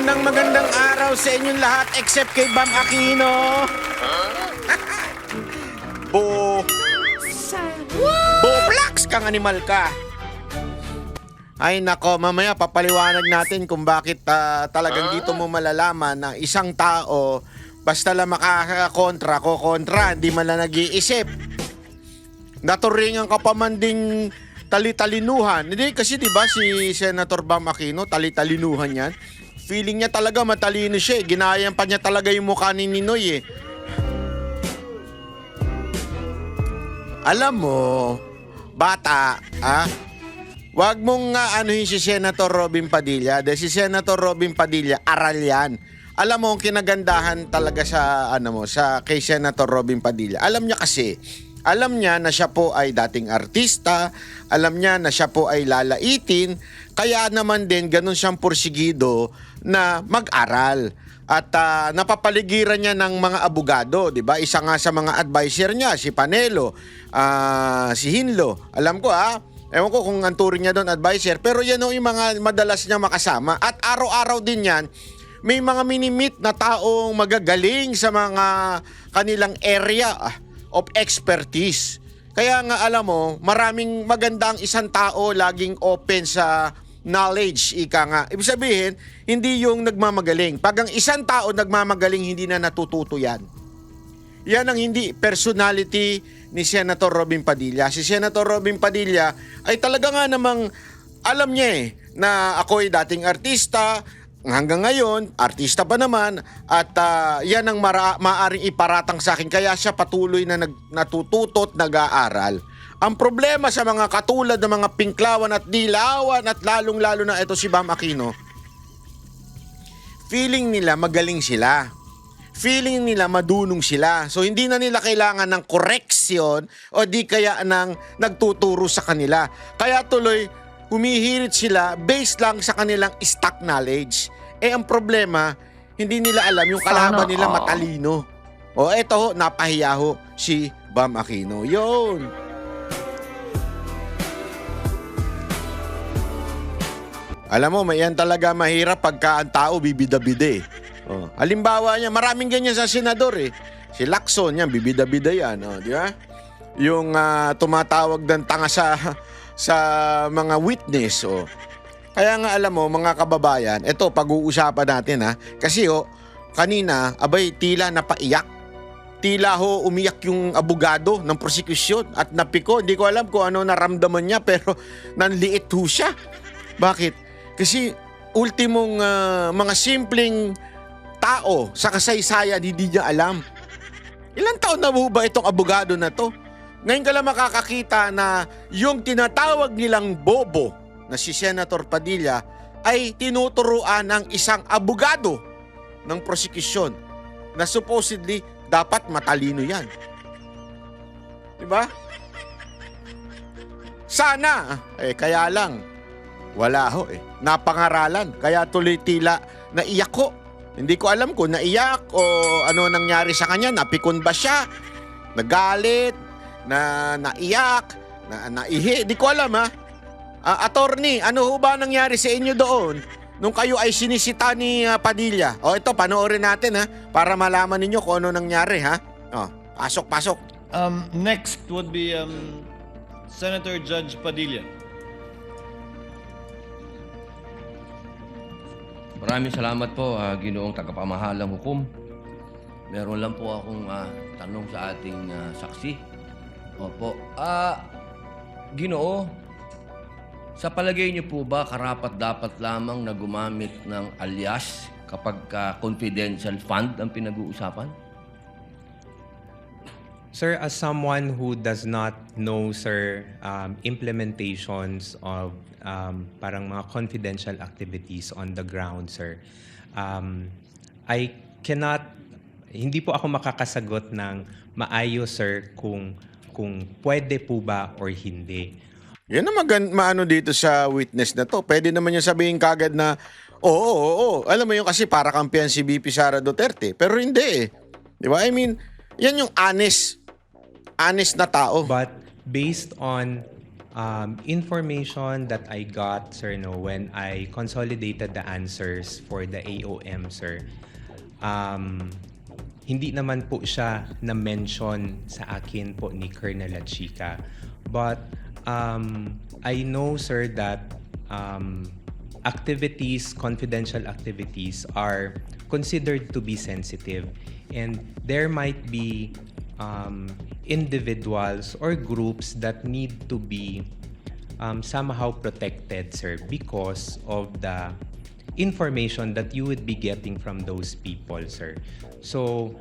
magandang araw sa inyong lahat except kay Bam Aquino. Bo... Boplax kang animal ka. Ay nako, mamaya papaliwanag natin kung bakit talagang dito mo malalaman na isang tao basta lang makakakontra, kukontra, hindi man lang nag-iisip. Naturingan ka pa man ding talitalinuhan. Hindi kasi 'di ba si Senator Bam Aquino, talitalinuhan 'yan. Feeling niya talaga matalino siya. Ginayan pa niya talaga yung mukha ni Ninoy eh. Alam mo, bata, wag mong anuhin si Senator Robin Padilla. Dahil si Senator Robin Padilla, aral yan. Alam mo, ang kinagandahan talaga sa, sa kay Senator Robin Padilla. Alam niya kasi, alam niya na siya po ay dating artista, alam niya na siya po ay lalaitin, kaya naman din ganun siyang porsigido na mag-aral. At napapaligiran niya ng mga abogado, 'di ba? Isa nga sa mga adviser niya si Panelo, si Hinlo. Alam ko ewan ko kung ang turing niya doon adviser, pero yan yung mga madalas niya makasama. At araw-araw din yan, may mga minimit na taong magagaling sa mga kanilang area of expertise. Kaya nga alam mo, maraming magandang isang tao laging open sa knowledge, ika nga. Ibig sabihin, hindi yung nagmamagaling. Pag ang isang tao nagmamagaling, hindi na natututo yan. Yan ang hindi personality ni Senator Robin Padilla. Si Senator Robin Padilla ay talaga nga namang alam niya na ako ay dating artista, hanggang ngayon, artista pa naman, at yan ang maaring iparatang sa akin. Kaya siya patuloy na natututo at nag-aaral. Ang problema sa mga katulad ng mga pinklawan at dilawan at lalong-lalo na ito si Bam Aquino, feeling nila magaling sila. Feeling nila madunong sila. So hindi na nila kailangan ng koreksyon o di kaya ng nagtuturo sa kanila. Kaya tuloy humihirit sila based lang sa kanilang stock knowledge. Ang problema, hindi nila alam yung kalaban nila matalino. O eto napahiya ho si Bam Aquino. Yun. Alam mo, yan talaga mahirap pagka ang tao bibida-bida eh. Halimbawa niya, maraming ganyan sa senador eh. Si Lacson, yan, bibida-bida yan. Di ba? Yung tumatawag ng tanga sa mga witness. Kaya nga alam mo, mga kababayan, ito, pag-uusapan natin Kasi kanina, abay, tila napaiyak. Tila umiyak yung abogado ng prosekusyon at napiko. Hindi ko alam kung ano naramdaman niya pero nanliit ho siya. Bakit? Kasi ultimong mga simpleng tao sa kasaysayan hindi niya alam. Ilang taon na ba itong abogado na to? Ngayon ka lang makakakita na yung tinatawag nilang bobo na si Senator Padilla ay tinuturuan ng isang abogado ng prosekusyon na supposedly dapat matalino yan. Diba? Sana. Kaya lang. Wala napangaralan. Kaya tuloy tila naiyak ko. Hindi ko alam kung naiyak o ano nangyari sa kanya. Napikon ba siya? Nagalit? Naiyak? Naihi? Hindi ko alam attorney, ano ho ba nangyari sa inyo doon nung kayo ay sinisita ni Padilla? Ito, panoorin natin para malaman ninyo kung ano nangyari pasok. Next would be Senator Judge Padilla. Maraming salamat po, Ginoong Tagapamahalang Hukom. Meron lang po akong tanong sa ating saksi. Opo. Ginoo, sa palagay niyo po ba karapat-dapat lamang na gumamit ng alias kapag confidential fund ang pinag-uusapan? Sir, as someone who does not know, sir, implementations of parang mga confidential activities on the ground, sir, I cannot, hindi po ako makakasagot ng maayos, sir, kung pwede po ba or hindi. Yan ang maano dito sa witness na to. Pwede naman yung sabihin kagad na, oo. Alam mo yun kasi para kampihan si VP Sara Duterte. Pero hindi Di ba? I mean, yan yung honest na tao. But based on information that I got, sir, no, when I consolidated the answers for the AOM, sir, hindi naman po siya na-mention sa akin po ni Colonel Lachica. But I know, sir, that confidential activities are considered to be sensitive, and there might be individuals or groups that need to be somehow protected, sir, because of the information that you would be getting from those people, sir. So,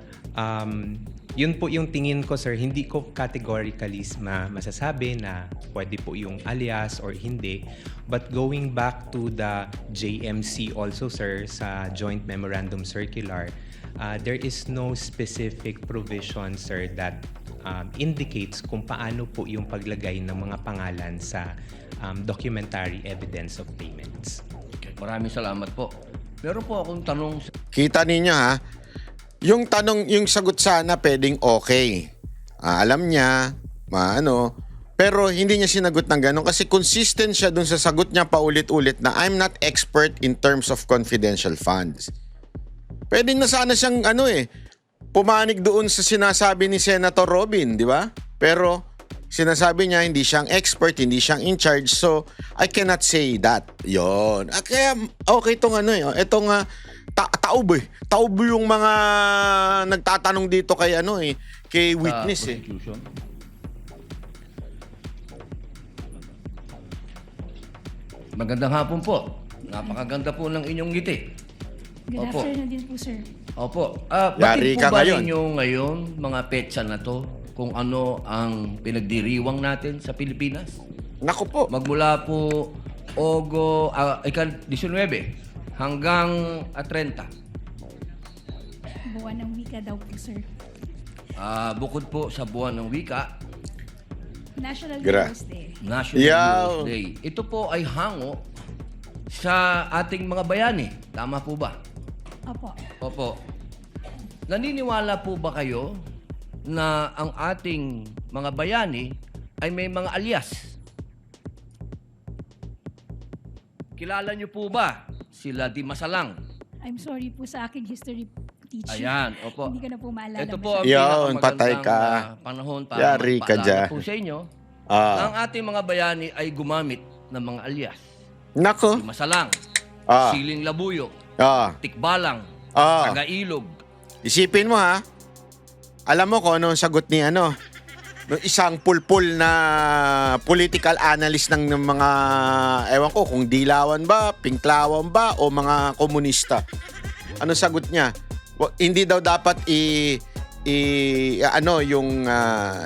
yun po yung tingin ko, sir. Hindi ko categorically masasabi na pwede po yung alias or hindi. But going back to the JMC also, sir, sa Joint Memorandum Circular, there is no specific provision, sir, that indicates kung paano po yung paglagay ng mga pangalan sa documentary evidence of payments. Okay, maraming salamat po. Meron po akong tanong. Kita ninyo ha, yung tanong, yung sagot sana pwedeng okay. Alam niya, pero hindi niya sinagot ng gano'n kasi consistent siya dun sa sagot niya paulit-ulit na I'm not expert in terms of confidential funds. Pwedeng na sana siyang pumanig doon sa sinasabi ni Senator Robin, di ba? Pero sinasabi niya hindi siyang expert, hindi siyang in charge, so I cannot say that. Yon. Kaya okay itong itong taob eh. Taob yung mga nagtatanong dito kay kay witness eh. Prosecution. Magandang hapon po. Napakaganda po ng inyong ngiti. Good Opo. afternoon din po, sir. Opo. Yari Bakit ka po ba ngayon. ninyo ngayon, mga petsa na to, kung ano ang pinagdiriwang natin sa Pilipinas? Naku po. Magmula po ika-19 hanggang 30. Buwan ng wika daw po, sir. Bukod po sa buwan ng wika, National Gra- Heroes Day. National Yaw. Heroes Day. Ito po ay hango sa ating mga bayani. Tama po ba? Opo. Opo. Naniniwala po ba kayo na ang ating mga bayani ay may mga alias? Kilala niyo po ba sila Di Masalang? I'm sorry po sa aking history teacher. Ayan, opo. Hindi ko na po maalala. Ito po ang Yun, patay pinakamagandang ka. panahon para Yari ka magpaalala dyan. po sa inyo Ah. na ang ating mga bayani ay gumamit ng mga alias. Nako. Di Masalang, Ah. Siling Labuyo, Ah. Tikbalang, Ah. Tagailog. Isipin mo ha. Alam mo kung ano ang sagot ni nung isang pulpul na political analyst ng mga, ewan ko kung dilawan ba, pinklawan ba, o mga komunista. Ano sagot niya? Hindi daw dapat yung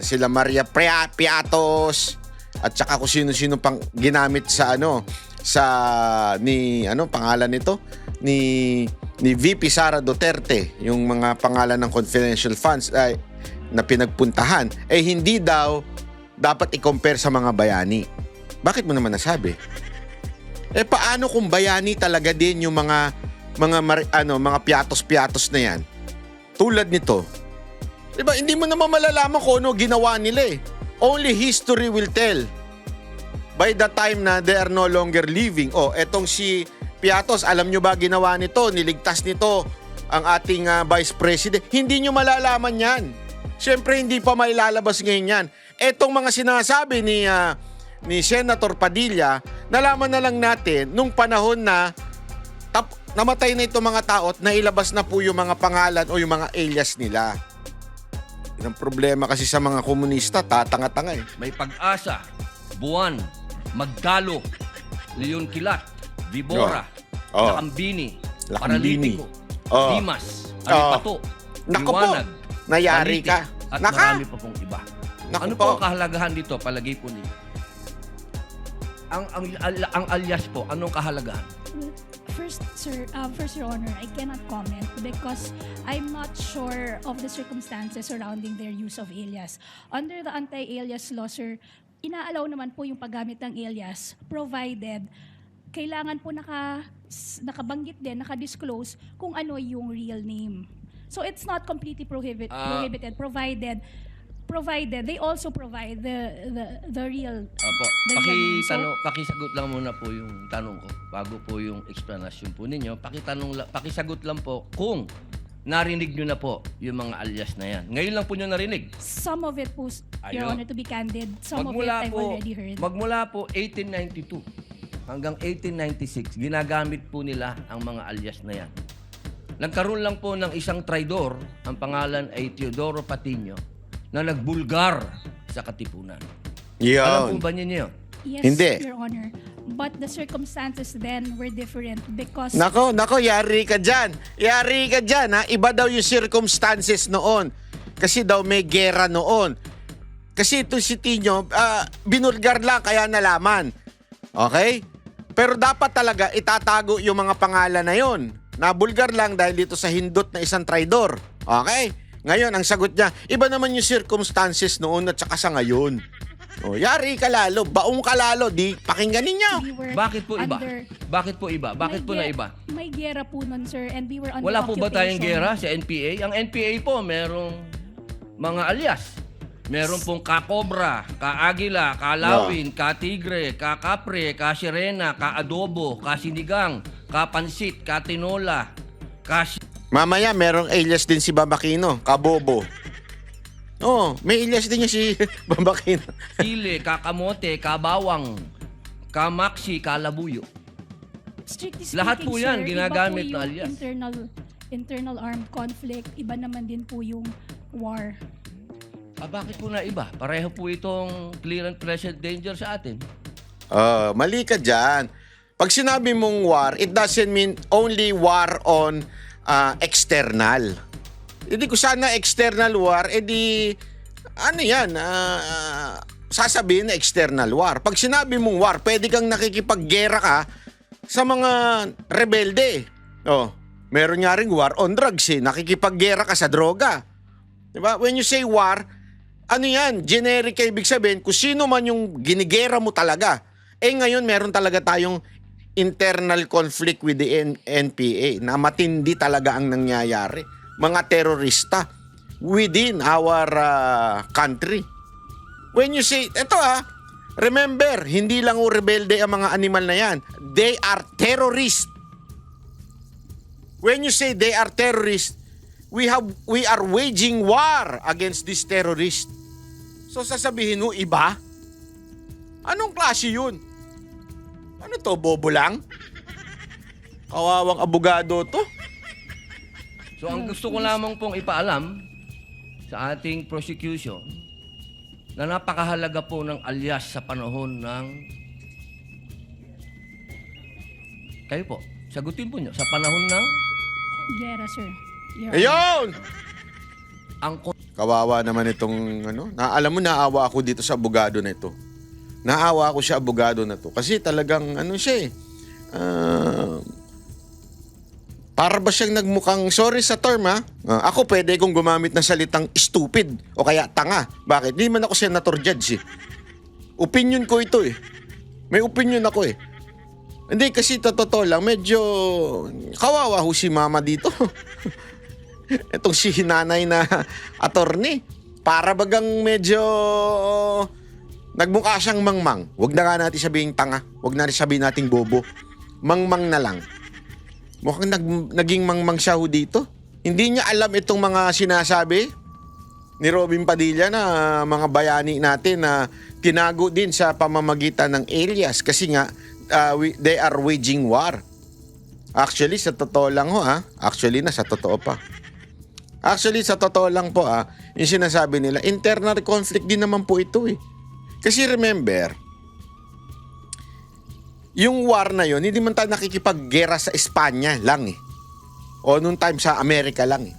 sila Maria Piatos at saka kung sino-sino pang ginamit sa pangalan nito ni VP Sara Duterte, yung mga pangalan ng confidential funds na pinagpuntahan, hindi daw dapat i-compare sa mga bayani. Bakit mo naman nasabi? Paano kung bayani talaga din yung mga piatos-piatos na yan? Tulad nito. Diba, hindi mo naman malalaman kung ano ginawa nila eh. Only history will tell. By the time na they are no longer living. Etong si Piatos, alam nyo ba ginawa nito? Niligtas nito ang ating Vice President. Hindi nyo malalaman yan. Siyempre, hindi pa mailalabas ngayon yan. Etong mga sinasabi ni Senator Padilla, nalaman na lang natin nung panahon na namatay na itong mga tao at nailabas na po yung mga pangalan o yung mga alias nila. Ang problema kasi sa mga komunista, tatanga-tanga eh. May Pag-asa, Buwan, Magdalo, Leon Kilat, Vibora, Lakambini, Lakambini. Paralitico, Oh. Dimas, Alipato, Naku po, Liwanag, nayari Balite, ka. at Naka. marami pa pong iba. Naku Ano po. po ang kahalagahan dito? Palagay po ninyo. Ang alias po, anong kahalagahan? First, sir, Your Honor, I cannot comment because I'm not sure of the circumstances surrounding their use of alias. Under the anti-alias law, sir, inaalaw naman po yung paggamit ng alias provided kailangan po nakabanggit din, nakadisclose kung ano yung real name. So it's not completely prohibited provided provided, they also provide the real Opo. Ganyan. Pakisagot lang muna po yung tanong ko bago po yung explanation po ninyo. Pakisagot lang po kung narinig nyo na po yung mga alias na yan. Ngayon lang po nyo narinig. Some of it po, Your Ayun. Honor, to be candid, some of it I've already heard. Magmula po 1892 hanggang 1896, ginagamit po nila ang mga alias na yan. Nagkaroon lang po ng isang traidor, ang pangalan ay Teodoro Patiño, na nagbulgar sa Katipunan. Alam po Yun. ba niyo yun? Yes, Hindi. Your Honor. But the circumstances then were different because Nako, yari ka dyan. Yari ka dyan, ha? Iba daw yung circumstances noon. Kasi daw may gera noon. Kasi ito si Tino, binulgar lang kaya nalaman. Okay? Pero dapat talaga itatago yung mga pangalan na yon. Nabulgar lang dahil dito sa hindot na isang traidor. Okay? Ngayon, ang sagot niya, iba naman yung circumstances noon at saka sa ngayon. O, yari ka lalo, baong ka lalo, di pakinggan ninyo. we were Bakit po iba? under- Bakit po iba? Bakit po na iba? May gera po nun, sir, and we were under Wala po ba tayong occupation. gera sa NPA? Ang NPA po, merong mga alias. Meron pong ka-Cobra, ka-Agila, ka-Lawin, ka-Tigre, ka-Kapre, ka-Sirena, ka-Adobo, ka-Sinigang, ka-Pansit, ka-Tinola, Mamaya, merong alias din si Babakino, Kabobo. Oo, may alias din niya si Babakino. Sile, ka-Kamote, ka-Bawang, ka-Maxi, ka-Labuyo. Strictly speaking, Lahat po yan, sir, ginagamit iba po na yung alias. internal armed conflict, iba naman din po yung war. Bakit po na iba? Pareho po itong clear and present danger sa atin. Mali ka dyan. Pag sinabi mong war, it doesn't mean only war on external. Hindi ko sana external war, edi ano yan, sasabihin na external war. Pag sinabi mong war, pwede kang nakikipaggera ka sa mga rebelde. Meron nga ring war on drugs nakikipaggera ka sa droga. Diba? When you say war, ano yan, generic ibig sabihin, kung sino man yung ginigera mo talaga. Ngayon meron talaga tayong internal conflict with the NPA na matindi talaga ang nangyayari. Mga terorista within our country. When you say, remember, hindi lang rebelde ang mga animal na yan. They are terrorists. When you say they are terrorists, we are waging war against these terrorists. So sasabihin mo, iba? Anong klase yun? Ano to, bobo lang? Kawawang abogado to? So ang gusto ko lamang pong ipaalam sa ating prosecution na napakahalaga po ng alias sa panahon ng kayo po, sagutin po nyo, sa panahon ng Gera, sir. Your Honor. Ayun! ang Kawawa naman itong, alam mo, naawa ako dito sa abogado na ito. Naawa ako sa abogado na to. Kasi talagang, siya para ba siyang nagmukhang, sorry sa term ako pwede kong gumamit ng salitang stupid o kaya tanga. Bakit? Di man ako senator judge Opinion ko ito May opinion ako Hindi kasi totoo lang, medyo kawawa ho si mama dito. Itong si nanay na attorney. Para bagang medyo nagmukha siyang mangmang. Huwag na nga natin sabihin tanga. Huwag na sabihin nating bobo. Mangmang na lang. Mukhang naging mangmang siya ho dito. Hindi niya alam itong mga sinasabi ni Robin Padilla na mga bayani natin na tinago din sa pamamagitan ng alias. Kasi nga, they are waging war. Actually, sa totoo lang Actually, sa totoo pa. Actually, sa totoo lang po yung sinasabi nila, internal conflict din naman po ito Kasi remember, yung war na yon, hindi man tayo nakikipaggera sa Espanya lang O noong time sa Amerika lang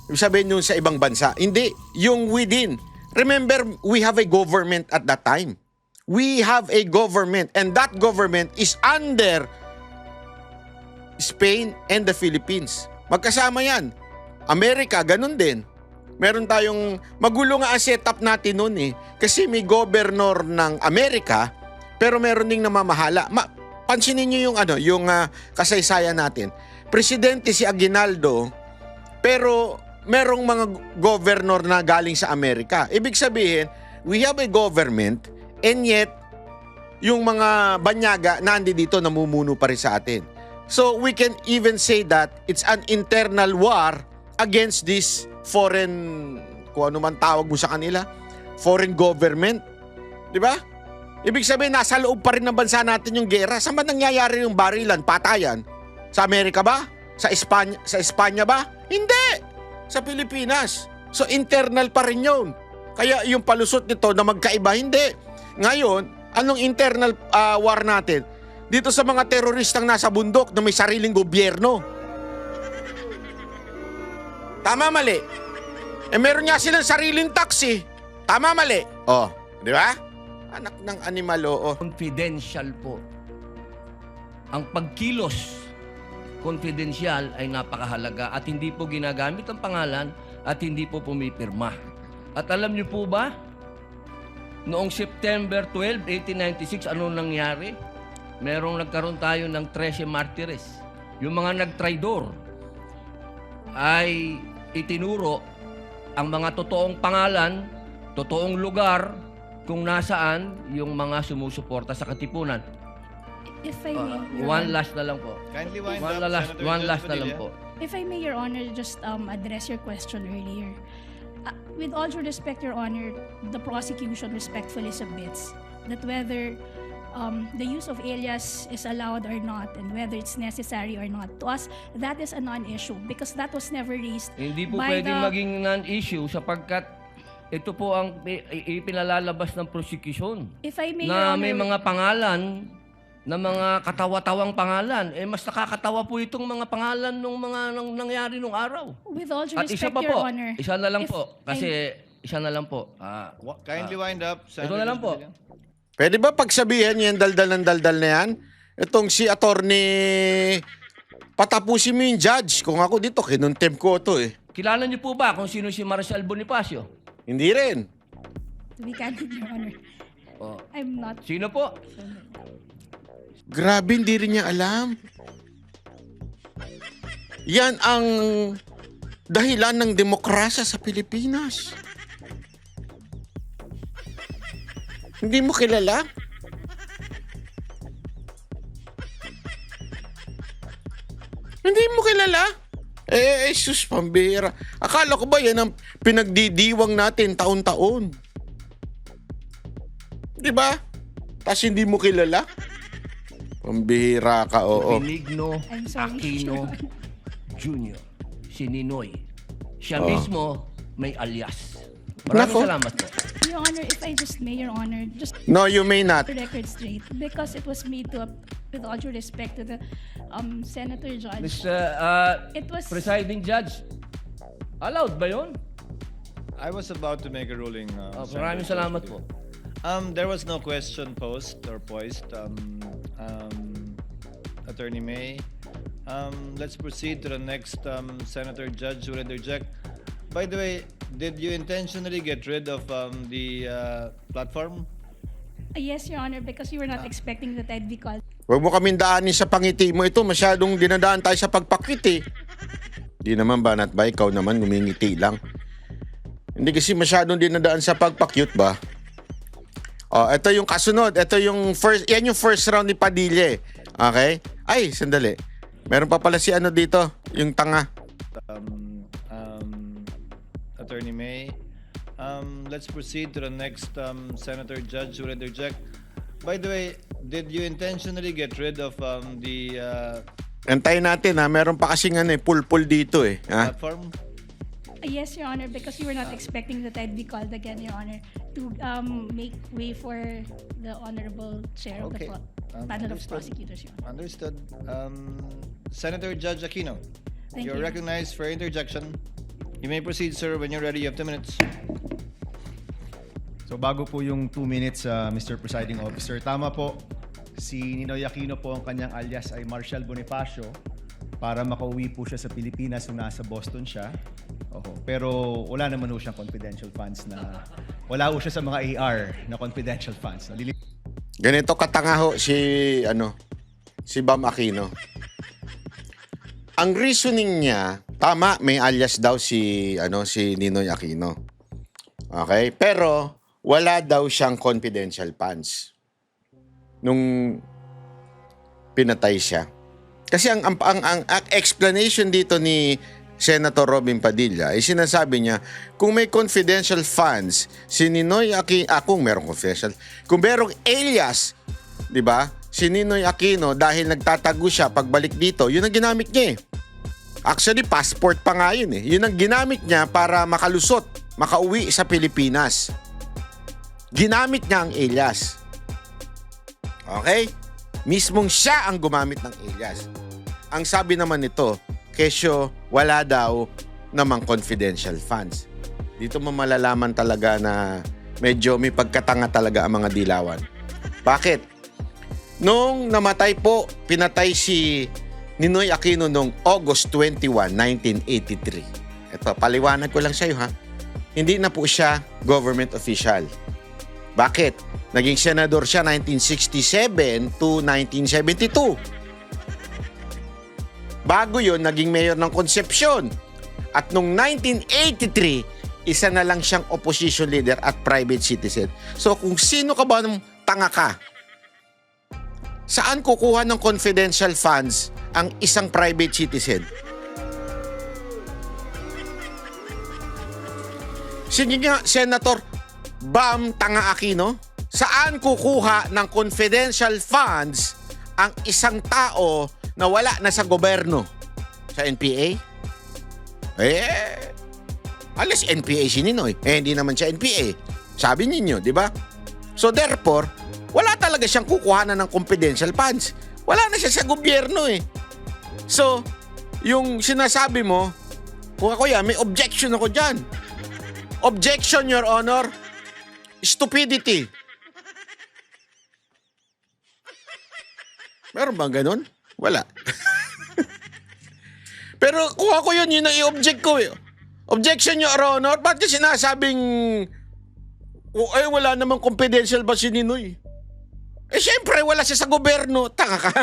Ibig sabihin yun sa ibang bansa. Hindi, yung within. Remember, we have a government at that time. We have a government and that government is under Spain and the Philippines. Magkasama yan. Amerika, ganun din. Meron tayong, magulo nga ang setup natin noon Kasi may governor ng Amerika, pero meron ding namamahala. Pansinin nyo yung kasaysayan natin. Presidente si Aguinaldo, pero merong mga governor na galing sa Amerika. Ibig sabihin, we have a government and yet yung mga banyaga nandito namumuno pa rin sa atin. So we can even say that it's an internal war against this foreign, kung ano man tawag mo sa kanila, foreign government. Di ba? Ibig sabihin, nasa loob pa rin ng bansa natin yung gera. Saan ba nangyayari yung barilan, patayan? Sa Amerika ba? Sa Espanya ba? Hindi! Sa Pilipinas. So internal pa rin yun. Kaya yung palusot nito na magkaiba, hindi. Ngayon, anong internal war natin? Dito sa mga teroristang nasa bundok na may sariling gobyerno. Tama, mali? Meron nga silang sariling taxi. Tama, mali? Oh, di ba? Anak ng animal, oo. Confidential po. Ang pagkilos confidential ay napakahalaga at hindi po ginagamit ang pangalan at hindi po pumipirma. At alam niyo po ba, noong September 12, 1896, ano nangyari? Merong nagkaroon tayo ng 13 martires. Yung mga nagtraidor ay itinuro ang mga totoong pangalan, totoong lugar, kung nasaan yung mga sumusuporta sa Katipunan. If I may, Your One Honor. last na lang po. Kindly wind One up, last, Senator one Judge last na lang Padilla. po. If I may, Your Honor, just address your question earlier. With all due respect, Your Honor, the prosecution respectfully submits that whether the use of alias is allowed or not and whether it's necessary or not, to us, that is a non-issue because that was never raised Hindi po by pwedeng the... maging non-issue sapagkat ito po ang ipinalalabas ng prosecution. If I may, Na Your Honor, may mga pangalan, na mga katawa-tawang pangalan. Mas nakakatawa po itong mga pangalan ng mga nangyari nung araw. with all due At isa respect, pa Your po, Honor, isa na lang if po. Kasi isa na lang po. Kindly wind up, Senator na lang Judge po. Padilla. Pwede ba pagsabihan yung daldal ng daldal na yan? Itong si attorney, patapusin mo yung judge. Kung ako dito, kinuntem ko to eh. Kilala niyo po ba kung sino si Marcial Bonifacio? Hindi rin. to be candid, Your Honor, Oh. I'm not... Sino po? Grabe, hindi rin niya alam. Yan ang dahilan ng demokrasya sa Pilipinas. Hindi mo kilala? Hindi mo kilala? Sus, pambira. Akala ko ba yan ang pinagdidiwang natin taon-taon? Di ba? Tapos hindi mo kilala? Pambihira ka, oo. Benigno I'm sorry, Aquino Your Honor. Jr. Si Ninoy. Siya Oh. mismo may alias. Maraming Nako. salamat po. Your Honor, if I just may, Your Honor, just No, you may not. the record straight because it was made to, with all due respect to the Senator Judge. It was Presiding Judge, allowed ba yun? I was about to make a ruling. Maraming Senator salamat Judge po. Padilla. There was no question posed or poised. Attorney May. Let's proceed to the next Senator Judge who will interject. By the way, did you intentionally get rid of the platform? yes, Your Honor, because you were not expecting that I'd be called. Huwag mo kaming daanin sa pangiti mo. Ito, masyadong dinadaan tayo sa pagpakiti. Di naman ba, Nat ba? Ikaw naman, ngumingiti lang. Hindi kasi masyadong dinadaan sa pagpakyut ba? Oh, ito yung kasunod. Ito yung first, yan yung first round ni Padilla. Okay? Ay, sandali. Meron pa pala si ano dito, yung tanga. Attorney May. Let's proceed to the next Senator Judge who will interject. By the way, did you intentionally get rid of the Antayin natin ha, meron pa kasing ano, pulpul dito eh. Ha? platform? Yes, Your Honor, because you were not expecting that I'd be called again, Your Honor, to make way for the Honorable Chair of Okay. the Panel of Understood. Prosecutors, Your Honor. Understood. Senator Judge Aquino, Thank you're you. recognized for interjection. You may proceed, sir, when you're ready. You have 2 minutes. So bago po yung 2 minutes, Mr. Presiding Officer, tama po, si Ninoy Aquino po ang kanyang alias ay Marcial Bonifacio para makauwi po siya sa Pilipinas nung nasa Boston siya. Oho. Pero wala naman po siyang confidential funds na, wala po siya sa mga AR na confidential funds. Ganito katanga ho si Bam Aquino. Ang reasoning niya, Tama, may alias daw si Ninoy Aquino. Okay? Pero wala daw siyang confidential funds nung pinatay siya. Kasi ang explanation dito ni Senator Robin Padilla ay sinasabi niya, kung may confidential funds si Ninoy Aquino, kung merong confidential, kung merong alias, 'di ba? Si Ninoy Aquino dahil nagtatago siya pagbalik dito, yun ang ginamit niya eh. Actually, passport pa nga yun eh. Yun ang ginamit niya para makalusot, makauwi sa Pilipinas. Ginamit niya ang alias. Okay? Mismong siya ang gumamit ng alias. Ang sabi naman nito, kesyo wala daw namang confidential funds. Dito mo malalaman talaga na medyo may pagkatanga talaga ang mga dilawan. Bakit? Nung namatay po, pinatay si Ninoy Aquino noong August 21, 1983. Ito, paliwanag ko lang sa iyo ha. Hindi na po siya government official. Bakit? Naging senador siya 1967 to 1972. Bago yun, naging mayor ng Concepcion. At noong 1983, isa na lang siyang opposition leader at private citizen. So kung sino ka ba ng tanga ka, saan kukuha ng confidential funds ang isang private citizen? Sige nga, Senator Bam Tanga Aquino, saan kukuha ng confidential funds ang isang tao na wala na sa gobyerno? Sa NPA? Alas NPA si Ninoy. Hindi naman siya NPA. Sabi ninyo, di ba? So therefore, wala talaga siyang kukuhanan ng confidential funds. Wala na siya sa gobyerno eh. So, yung sinasabi mo, kung ako yan, may objection ako dyan. Objection, Your Honor. Stupidity. Meron bang ganun? Wala. Pero kung ako yun ang i-object ko eh. Objection, Your Honor. Ba't yung sinasabing wala namang confidential ba si Ninoy? Siyempre, wala siya sa gobyerno. Taka ka.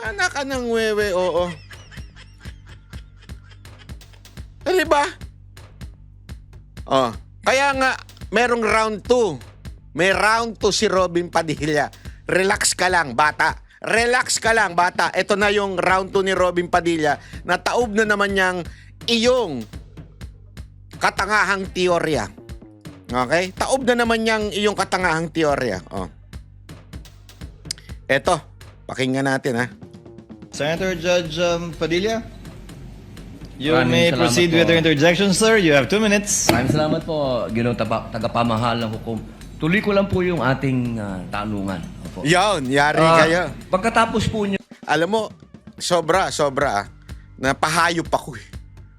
Anak ka ng wewe, oo. Di ba? Kaya nga, merong round 2. May round 2 si Robin Padilla. Relax ka lang, bata. Relax ka lang, bata. Ito na yung round 2 ni Robin Padilla na taob na naman niyang iyong katangahang teorya. Okay? Taob na naman niyang iyong katangahang teorya. Eto, pakinggan natin ha. Senator Judge Padilla, you Maraming may salamat proceed po. with your interjection, sir. You have 2 minutes. Maraming salamat po, Ginoong tagapamahalang hukom. Tuloy ko lang po yung ating tanungan. Opo. Yan, yari kayo. Pagkatapos po niyo, Alam mo, sobra napahayop ako eh.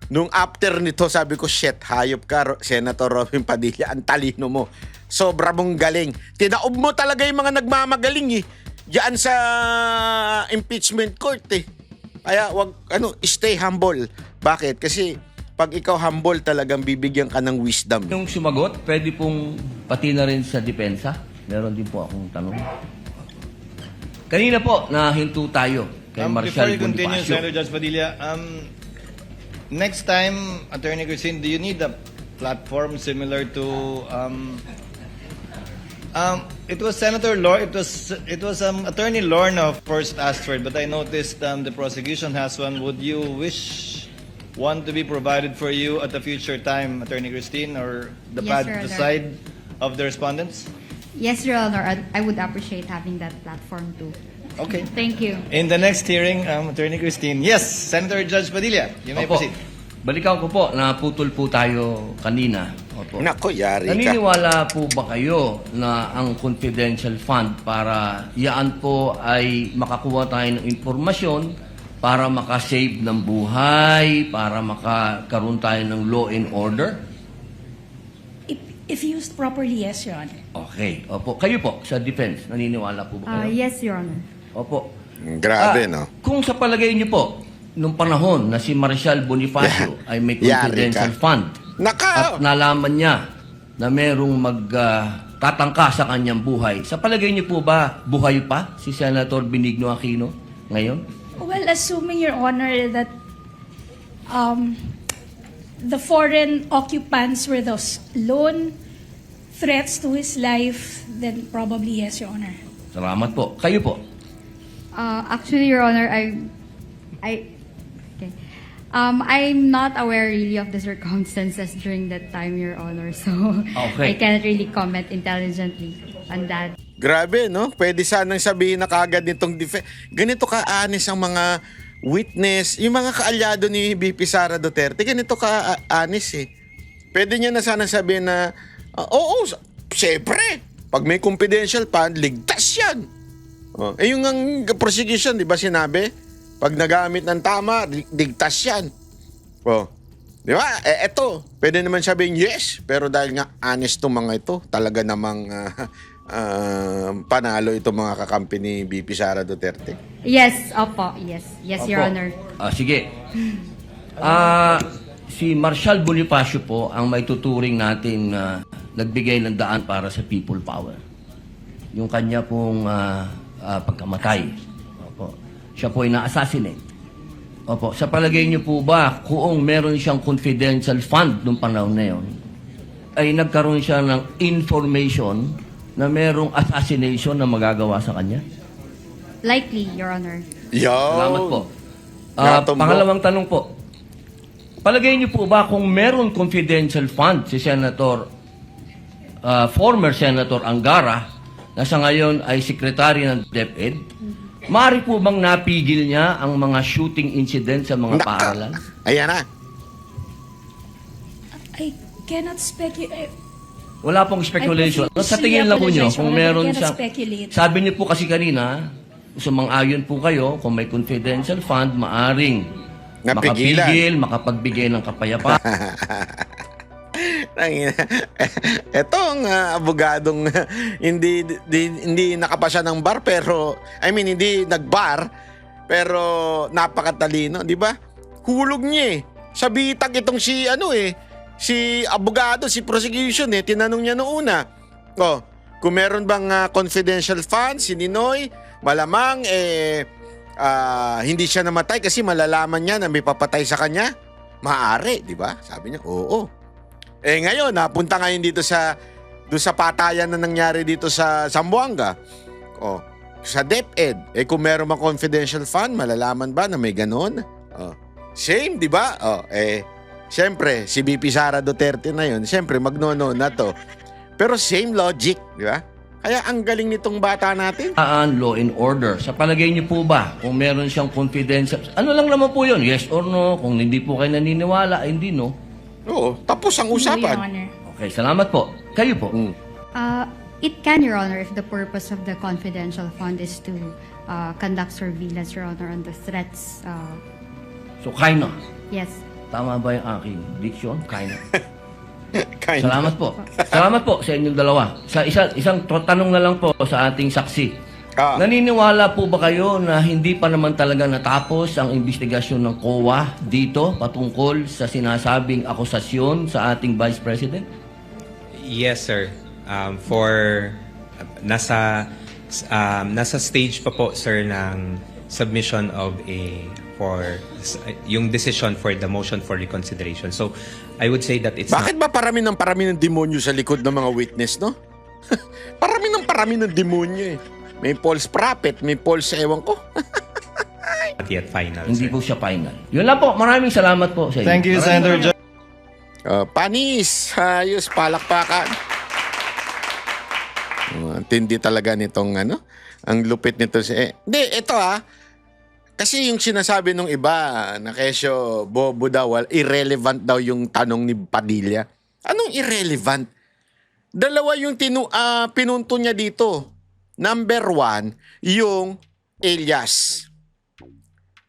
Nung after nito, sabi ko, shit, hayop ka, Senator Robin Padilla, ang talino mo. Sobra mong galing. Tinaob mo talaga yung mga nagmamagaling eh. Diyan sa impeachment court eh. Kaya stay humble. Bakit? Kasi pag ikaw humble, talagang bibigyan ka ng wisdom. yung sumagot, pwede pong pati na rin sa depensa. Meron din po akong tanong. Kanina po, nahinto tayo kay Before Marshal you continue, Bonifacio. Senator Judge Padilla, next time, Attorney Christine, do you need a platform similar to it was Senator Attorney Lorna first asked for it, but I noticed the prosecution has one. Would you wish one to be provided for you at a future time, Attorney Christine, or the Yes, Your Honor. side of the respondents? Yes, Your Honor. I would appreciate having that platform too. Okay. Thank you. In the next hearing, Attorney Christine. Yes, Senator Judge Padilla, you may Opo. proceed. Balikan ko po, naputol po tayo kanina. Opo. Nako, yari ka. Naniniwala po ba kayo na ang confidential fund para yaan po ay makakuha tayo ng informasyon para makasave ng buhay, para makakaroon tayo ng law and order? If used properly, yes, Your Honor. Okay. Opo. Kayo po, sa defense, naniniwala po ba kayo? Yes, Your Honor. Opo. Grabe, no? Kung sa palagay niyo po, nung panahon na si Marshal Bonifacio ay may Yari confidential ka. fund Naka! at nalaman niya na merong magtatangka sa kanyang buhay, sa palagay niyo po ba buhay pa si Senator Benigno Aquino ngayon? Well, assuming, Your Honor, that the foreign occupants were those lone threats to his life, then probably yes, Your Honor. Salamat po. Kayo po. Actually, Your Honor, okay. I'm not aware really of the circumstances during that time, Your Honor. So Okay. I cannot really comment intelligently on that. Grabe, no? Pwede sanang sabihin na kagad nitong ganito ka-anis ang mga witness, yung mga kaalyado ni VP Sara Duterte, ganito ka-anis eh. Pwede niya na sana sabihin na, oo, syempre, pag may confidential fund, ligtas yan. Yung ang prosecution, di ba sinabi? Pag nagamit ng tama, ligtas yan. Di ba? Eto, pwede naman sabihin yes, pero dahil nga honest tong mga ito, talaga namang panalo itong mga kakampi ni VP Sara Duterte. Yes, opo. Yes, Your Opo. Honor. Sige. Si Marshal Bonifacio po ang may tuturing natin na nagbigay ng daan para sa people power. Yung kanya pong pagkamatay. Opo. Siya po ay na-assassinate. Opo. Sa palagay niyo po ba, kung meron siyang confidential fund noong panahon na yun, ay nagkaroon siya ng information na merong assassination na magagawa sa kanya? Likely, Your Honor. Yo! Salamat po. Natumbo. Pangalawang tanong po. Palagay niyo po ba kung meron confidential fund si Senator, former Senator Angara, na sa ngayon ay sekretary ng DepEd, maaari po bang napigil niya ang mga shooting incident sa mga paaralan? Ayan na. I cannot speculate. Wala pong speculation. I Sa tingin lang po niyo, apologize, kung Your Honor, meron I cannot siya... speculate. Sabi niyo po kasi kanina, sumang-ayon po kayo, kung may confidential fund, maaring Napigilan. makapigil, makapagbigay ng kapayapaan. Etong abogadong hindi nakapasya ng bar pero hindi nagbar pero napakatalino, di ba? Hulog niya eh. Sa bitag itong si abogado, si prosecution tinanong niya noong una. Kung meron bang confidential fund si Ninoy, malamang hindi siya namatay kasi malalaman niya na may papatay sa kanya. Maaari, di ba? Sabi niya, oo. Ngayon, napunta ngayon dito doon sa patayan na nangyari dito sa Zamboanga. Sa DepEd. Kung meron bang confidential fund, malalaman ba na may ganon? Same, di ba? Siyempre, si VP Sara Duterte na yun. Siyempre, magnono na to. Pero same logic, di ba? Kaya ang galing nitong bata natin. Law and order. Sa palagay niyo po ba, kung meron siyang confidential, ano lang naman po yun? Yes or no? Kung hindi po kayo naniniwala, hindi no? Oo, tapos ang No, Your usapan. Honor. Okay, salamat po. Kayo po. It can, Your Honor, if the purpose of the confidential fund is to conduct surveillance, Your Honor, on the threats. So, kind of. Yes. Tama ba yung aking diction? Kind of. Kind Salamat po. Salamat po sa inyong dalawa. Sa isang tanong na lang po sa ating saksi. Naniniwala po ba kayo na hindi pa naman talaga natapos ang investigasyon ng COA dito patungkol sa sinasabing akusasyon sa ating Vice President? Yes, sir. Nasa stage pa po, sir, ng submission of yung decision for the motion for reconsideration. So, I would say that it's Bakit ba parami ng demonyo sa likod ng mga witness, no? parami ng demonyo eh. May false prophet, may false ewan ko. not yet final, Hindi sir. po siya final. Yun lang po. Maraming salamat po sa inyo. Thank you, Senator Joe. Panis, ayos, palakpakan. Tindi talaga nitong ang lupit nito. Hindi, ito kasi yung sinasabi nung iba na kesyo bobo daw, irrelevant daw yung tanong ni Padilla. Anong irrelevant? Dalawa yung pinunto niya dito. Number 1, yung alias.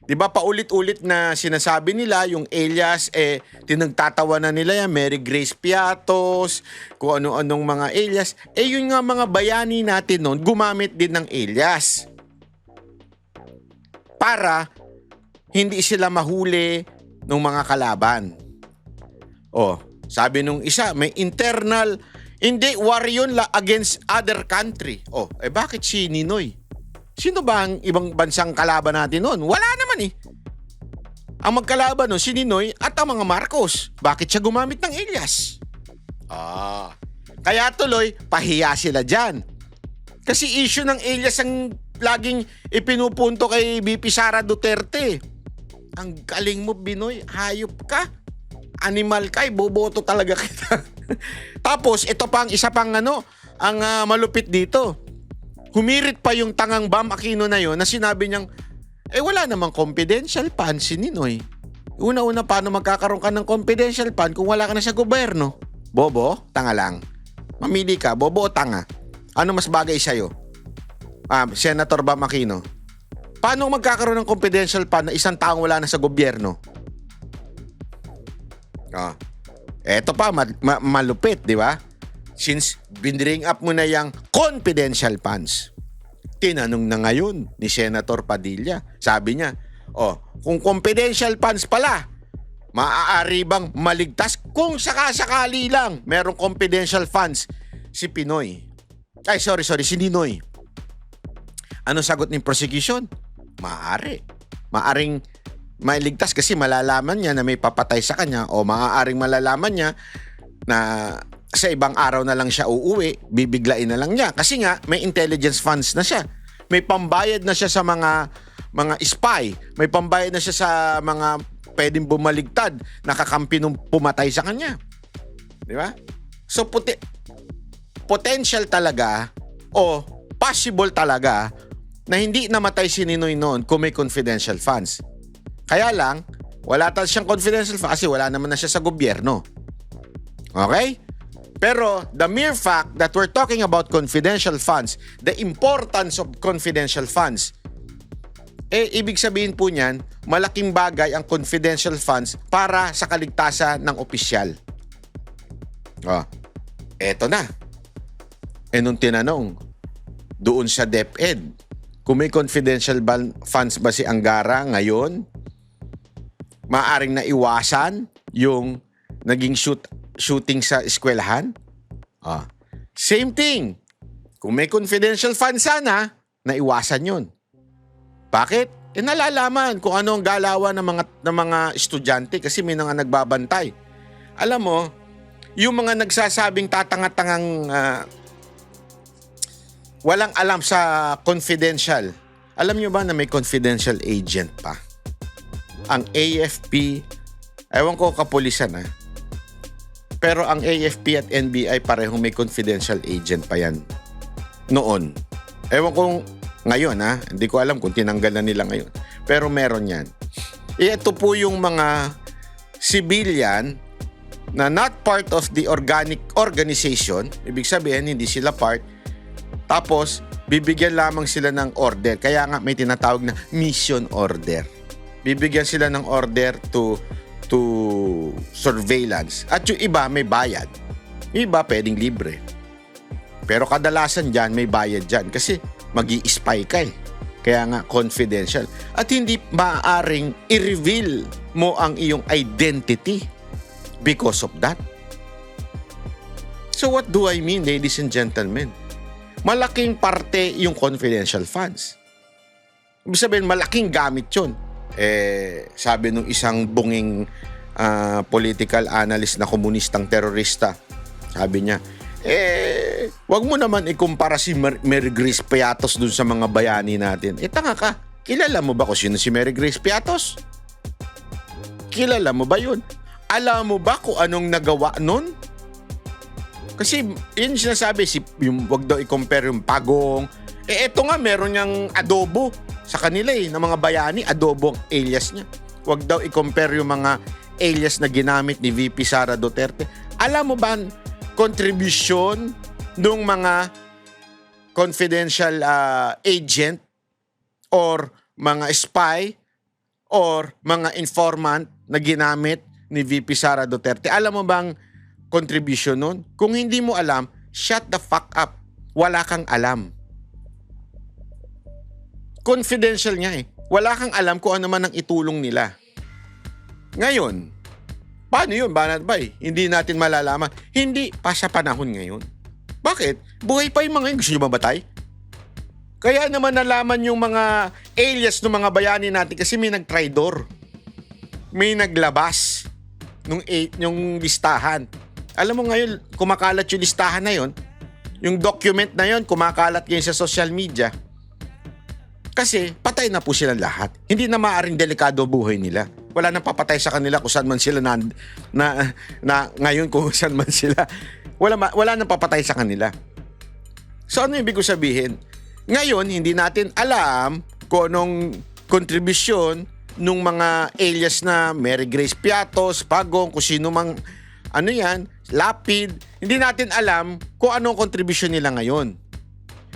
Diba paulit-ulit na sinasabi nila yung alias, tinagtatawanan nila yan, Mary Grace Piatos, kung ano-anong mga alias. Yun nga mga bayani natin noon, gumamit din ng alias. Para hindi sila mahuli ng mga kalaban. Sabi nung isa, may internal, hindi, war yun against other country. Bakit si Ninoy? Sino ba ang ibang bansang kalaban natin noon? Wala naman eh. Ang magkalaban nun, si Ninoy at ang mga Marcos. Bakit siya gumamit ng alias? Kaya tuloy, pahiya sila dyan. Kasi issue ng alias ang laging ipinupunto kay VP Sara Duterte. Ang galing mo, Binoy. Hayop ka. Animal ka. Boboto talaga kita. Tapos, ito pa ang isa pang ang malupit dito. Humirit pa yung tangang Bam Aquino na yon na sinabi niyang, wala namang confidential fund si Ninoy. Una-una, paano magkakaroon ka ng confidential fund kung wala ka na sa gobyerno? Bobo, tanga lang. Mamili ka, bobo o tanga? Ano mas bagay sa'yo? Senator Bam Aquino. Paano magkakaroon ng confidential fund na isang taong wala na sa gobyerno? Eto pa, malupit, di ba? Since binring up mo na yung confidential funds, tinanong na ngayon ni Senator Padilla. Sabi niya, kung confidential funds pala, maaari bang maligtas kung sakasakali lang merong confidential funds si Pinoy? Si Ninoy. Ano sagot ng prosecution? Maaari. Maaring mailigtas kasi malalaman niya na may papatay sa kanya o maaaring malalaman niya na sa ibang araw na lang siya uuwi, bibiglain na lang niya. Kasi nga, may intelligence funds na siya. May pambayad na siya sa mga spy. May pambayad na siya sa mga pwedeng bumaligtad, nakakampi nung pumatay sa kanya. Di ba? So, potential talaga o possible talaga na hindi namatay si Ninoy noon kung may confidential funds. Kaya lang, wala talaga siyang confidential funds kasi wala naman na siya sa gobyerno. Okay? Pero the mere fact that we're talking about confidential funds, the importance of confidential funds, ibig sabihin po niyan, malaking bagay ang confidential funds para sa kaligtasan ng opisyal. Eto na. Nung tinanong, doon sa DepEd, kung may confidential funds ba si Angara ngayon, maaaring naiwasan yung naging shooting sa eskwelahan? Same thing. Kung may confidential fund sana, naiwasan yun. Bakit? Nalalaman kung ano ang galawan ng mga estudyante kasi may mga nagbabantay. Alam mo, yung mga nagsasabing tatanga-tangang walang alam sa confidential. Alam nyo ba na may confidential agent pa? Ang AFP, ewan ko kapulisan pero ang AFP at NBI parehong may confidential agent pa yan. Noon. Ewan kong ngayon hindi ko alam kung tinanggal na nila ngayon. Pero meron yan. Ito po yung mga civilian na not part of the organization. Ibig sabihin, hindi sila part. Tapos, bibigyan lamang sila ng order. Kaya nga may tinatawag na mission order. Bibigyan sila ng order to surveillance. At yung iba may bayad. Yung iba pwedeng libre. Pero kadalasan dyan may bayad dyan kasi mag-i-spy ka Kaya nga confidential. At hindi maaaring i-reveal mo ang iyong identity because of that. So what do I mean, ladies and gentlemen? Malaking parte yung confidential funds. Ibig sabihin, malaking gamit yun. Sabi nung isang bunging political analyst na komunistang terorista, sabi niya, wag mo naman ikumpara si Mary Grace Piatos dun sa mga bayani natin. Tanga ka. Kilala mo ba kung sino si Mary Grace Piatos? Kilala mo ba yun? Alam mo ba kung anong nagawa nun? Kasi yun sinasabi, yung wag daw i-compare yung pagong. Eto nga, meron niyang adobo sa kanila ng mga bayani, adobo ang alias niya. Wag daw i-compare yung mga alias na ginamit ni VP Sara Duterte. Alam mo ba ang contribution ng mga confidential agent or mga spy or mga informant na ginamit ni VP Sara Duterte? Alam mo bang contribution nun? Kung hindi mo alam, shut the fuck up. Wala kang alam. Confidential nga Wala kang alam kung ano man ang itulong nila. Ngayon, paano yun, Banat Bay? Hindi natin malalaman. Hindi pa sa panahon ngayon. Bakit? Buhay pa yung mga yun. Gusto nyo mabatay? Kaya naman nalaman yung mga alias ng mga bayani natin kasi may nag-tridor. may naglabas yung listahan. Alam mo ngayon, kumakalat yung listahan na yon, yung document na yon, kumakalat ngayon sa social media. Kasi patay na po silang lahat. Hindi na maaaring delikado buhay nila. Wala nang papatay sa kanila kung saan man sila ngayon kung saan man sila. Wala nang papatay sa kanila. So ano ibig ko sabihin? Ngayon, hindi natin alam kung anong kontribusyon nung mga alias na Mary Grace Piatos, Pagong, kung sino mang Lapid. Hindi natin alam kung anong kontribusyon nila ngayon.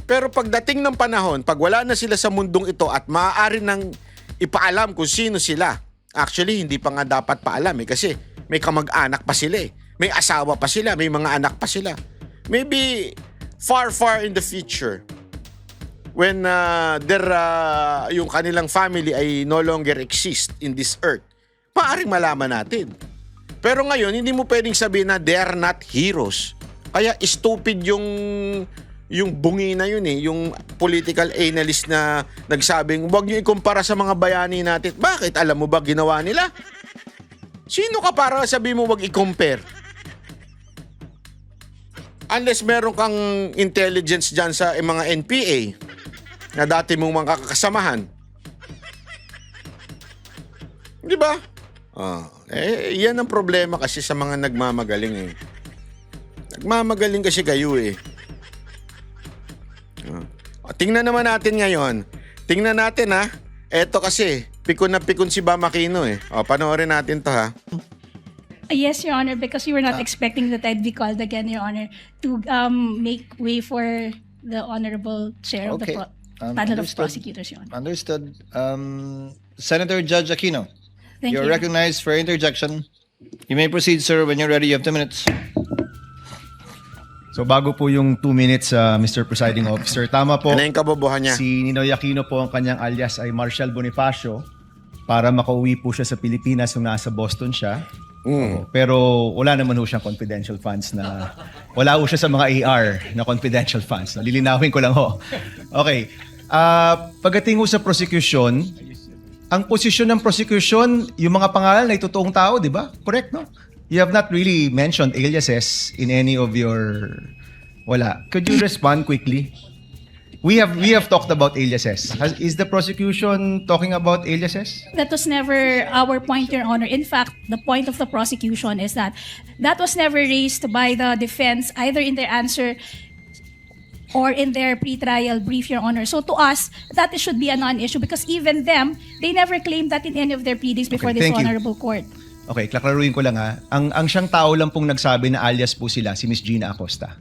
Pero pagdating ng panahon, pag wala na sila sa mundong ito at maaari nang ipaalam kung sino sila. Actually, hindi pa nga dapat paalam kasi may kamag-anak pa sila eh. May asawa pa sila, may mga anak pa sila. Maybe far in the future, when yung kanilang family ay no longer exist in this earth, maaaring malaman natin. Pero ngayon, hindi mo pwedeng sabihin na they are not heroes. Kaya stupid yung bungi na yun eh, yung political analyst na nagsabing, huwag nyo ikumpara sa mga bayani natin. Bakit? Alam mo ba ginawa nila? Sino ka para sabihin mo huwag i-compare? Unless meron kang intelligence dyan sa mga NPA na dati mong mga kakasamahan. Di ba? Yan ang problema kasi sa mga nagmamagaling eh. Nagmamagaling kasi kayo eh. Tingnan naman natin ngayon. Tingnan natin ha. Eto kasi, pikon na pikon si Bam Aquino eh. Panoorin natin to ha. Yes, Your Honor, because we were not expecting that I'd be called again, Your Honor, to make way for the Honorable Chair of the Panel of Prosecutors, Your Honor. Understood. Senator Judge Aquino, Thank you're you. recognized for interjection. You may proceed, sir. When you're ready, you have 2 minutes. So bago po yung 2 minutes, Mr. Presiding Officer, tama po. Ano yung kabobohan niya? Si Ninoy Aquino po, ang kanyang alias ay Marshall Bonifacio, para makauwi po siya sa Pilipinas nung nasa Boston siya. Pero wala naman ho siyang confidential funds na, wala ho siya sa mga AR na confidential funds. Lilinawin ko lang ho. Okay. Pagdating ho sa prosecution, ang posisyon ng prosecution, yung mga pangalan ay totoong tao, di ba? Correct, no? You have not really mentioned aliases in any of your... Wala. Could you respond quickly? We have talked about aliases. Is the prosecution talking about aliases? That was never our point, Your Honor. In fact, the point of the prosecution is that was never raised by the defense, either in their answer or in their pre-trial brief, Your Honor. So to us, that should be a non-issue because even them, they never claimed that in any of their pleadings before this thank you. honorable court. Okay, klaklaruin ko lang ha. Ang siyang tao lang pong nagsabi na alias po sila, si Miss Gina Acosta,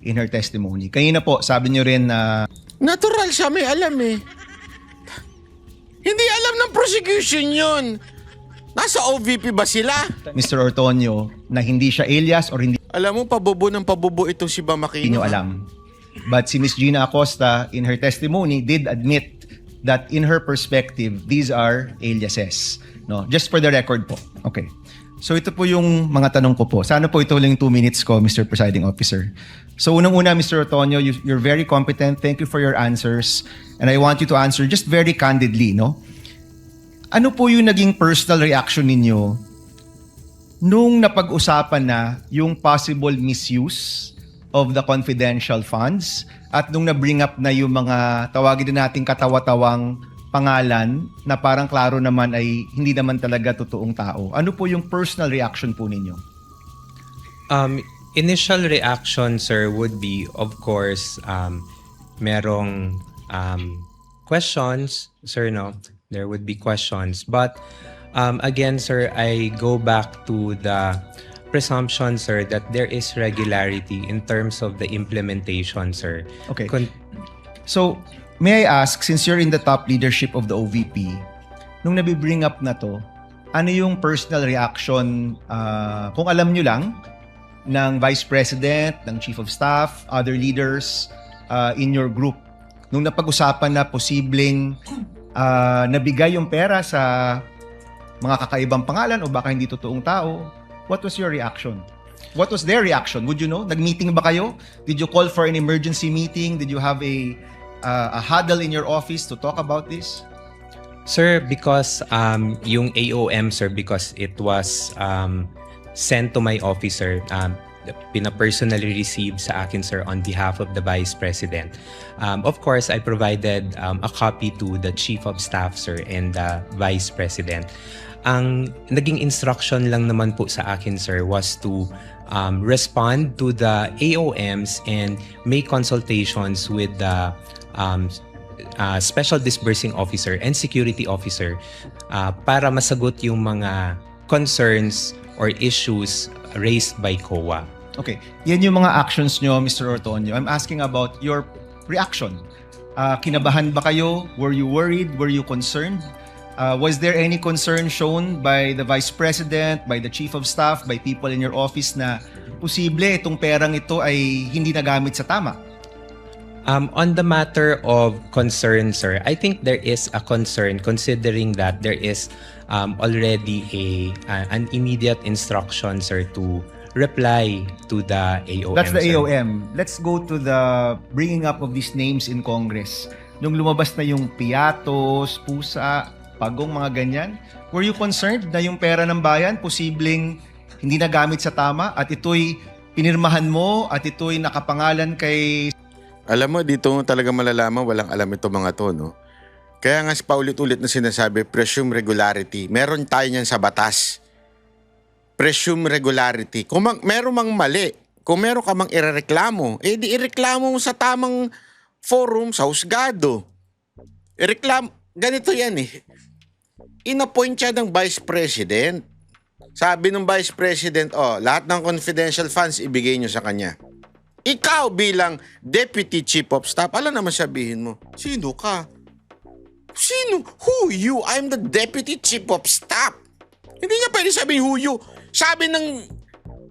in her testimony. Kanina po, sabi niyo rin na... Natural siya, may alam eh. Hindi alam ng prosecution yun. Nasa OVP ba sila? Mr. Ortonio, na hindi siya alias or hindi Alam mo, pabubo ng pabubo itong si Bam Aquino. niyo alam. But si Miss Gina Acosta, in her testimony, did admit that in her perspective, these are aliases. No, just for the record po. Okay. So ito po yung mga tanong ko po. Sana po ito lang yung 2 minutes ko, Mr. Presiding Officer. So unang-una, Mr. Otonio, you're very competent. Thank you for your answers. And I want you to answer just very candidly, no? Ano po yung naging personal reaction ninyo nung napag-usapan na yung possible misuse of the confidential funds at nung na-bring up na yung mga tawagin din nating katawa-tawang pangalan na parang klaro naman ay hindi naman talaga totoong tao. Ano po yung personal reaction po ninyo? Initial reaction, sir, would be, of course, merong questions, sir, no? There would be questions. But again, sir, I go back to the presumption, sir, that there is regularity in terms of the implementation, sir. Okay. So, may I ask, since you're in the top leadership of the OVP, nung nabibring up na to, ano yung personal reaction, kung alam nyo lang, ng Vice President, ng Chief of Staff, other leaders in your group, nung napag-usapan na posibleng nabigay yung pera sa mga kakaibang pangalan o baka hindi totoong tao, what was your reaction? What was their reaction? Would you know? Nag-meeting ba kayo? Did you call for an emergency meeting? Did you have a huddle in your office to talk about this? Sir, because yung AOM, sir, because it was sent to my office, sir, pina-personally received sa akin, sir, on behalf of the Vice President. Of course, I provided a copy to the Chief of Staff, sir, and the Vice President. Ang naging instruction lang naman po sa akin, sir, was to respond to the AOMs and make consultations with the Special Disbursing Officer and Security Officer para masagot yung mga concerns or issues raised by COA. Okay, yan yung mga actions nyo, Mr. Ortonio. I'm asking about your reaction. Kinabahan ba kayo? Were you worried? Were you concerned? Was there any concern shown by the Vice President, by the Chief of Staff, by people in your office na posible itong perang ito ay hindi nagamit sa tama? On the matter of concern, sir, I think there is a concern considering that there is already an immediate instruction, sir, to reply to the AOM. That's the sir. AOM. Let's go to the bringing up of these names in Congress. Nung lumabas na yung Piatos, Pusa, Pagong, mga ganyan, were you concerned na yung pera ng bayan posibleng hindi nagamit sa tama at ito'y pinirmahan mo at ito'y nakapangalan kay... Alam mo, dito mo talaga malalaman, walang alam ito mga to, no? Kaya nga paulit-ulit na sinasabi, presume regularity. Meron tayo niyan sa batas. Presume regularity. Kung meron mang mali, kung meron ka mang irereklamo, di ireklamo mo sa tamang forum, sa husgado. Ganito yan eh. Inappoint siya ng Vice President. Sabi ng Vice President, lahat ng confidential funds ibigay nyo sa kanya. Ikaw bilang Deputy Chief of Staff, alam naman sabihin mo, sino ka? Sino? Who you? I'm the Deputy Chief of Staff. Hindi niya pwede sabihin who you. Sabi ng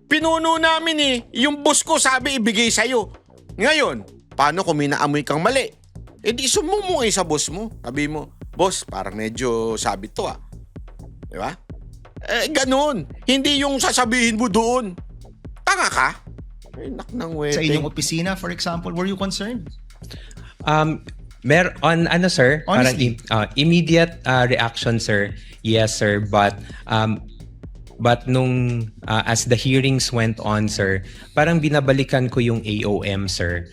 pinuno namin yung boss ko sabi ibigay sa'yo. Ngayon, paano kung minaamoy kang mali? Di sumungay sa boss mo. Sabi mo, boss, parang medyo sabi to Di ba? Ganun. Hindi yung sasabihin mo doon. Tanga ka? Naknang wete. Sa inyong opisina, for example, were you concerned? Sir, Honestly. parang immediate reaction, sir. Yes, sir, but nung as the hearings went on, sir, parang binabalikan ko yung AOM, sir.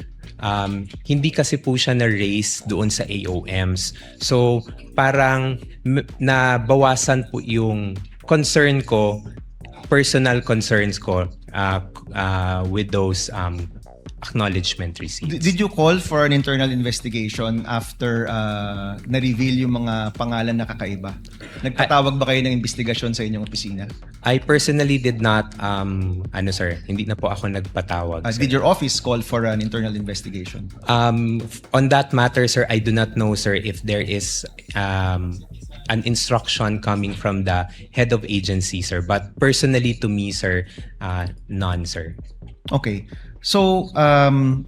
Hindi kasi po siya na-raise doon sa AOMs. So, parang nabawasan po yung concern ko, personal concerns ko with those acknowledgement receipts. Did you call for an internal investigation after na-reveal yung mga pangalan na kakaiba? Nagpatawag ba kayo ng investigasyon sa inyong opisina? I personally did not, sir, hindi na po ako nagpatawag. Sir. Did your office call for an internal investigation? On that matter, sir, I do not know, sir, if there is an instruction coming from the head of agency, sir. But personally to me, sir, none, sir. Okay. So,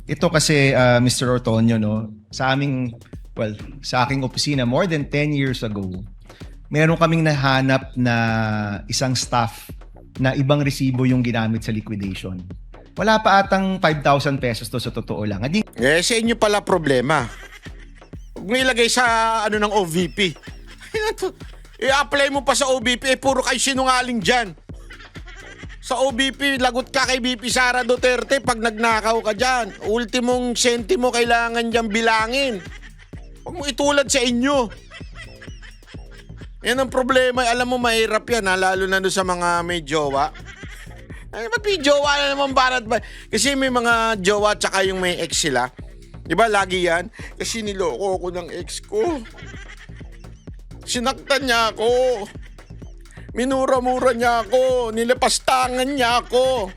ito kasi, Mr. Ortonio, no, sa aking opisina, more than 10 years ago, meron kaming nahanap na isang staff na ibang resibo yung ginamit sa liquidation. Wala pa atang 5,000 pesos to sa totoo lang. Sa inyo pala problema. Huwag mo ilagay sa ng OVP. I-apply mo pa sa OVP, puro kayo sinungaling dyan. Sa OVP, lagot ka kay BP Sara Duterte pag nagnakaw ka dyan. Ultimong sentimo kailangan dyan bilangin. Huwag mo itulad sa inyo. Yan ang problema. Alam mo, mahirap yan, lalo na doon sa mga may jowa. Ay, ba't may jowa na naman banat ba? Kasi may mga jowa tsaka yung may ex sila. Diba, lagi yan? Kasi niloko ako ng ex ko. Sinaktan niya ako. Minura-mura niya ako. Nilapastangan niya ako.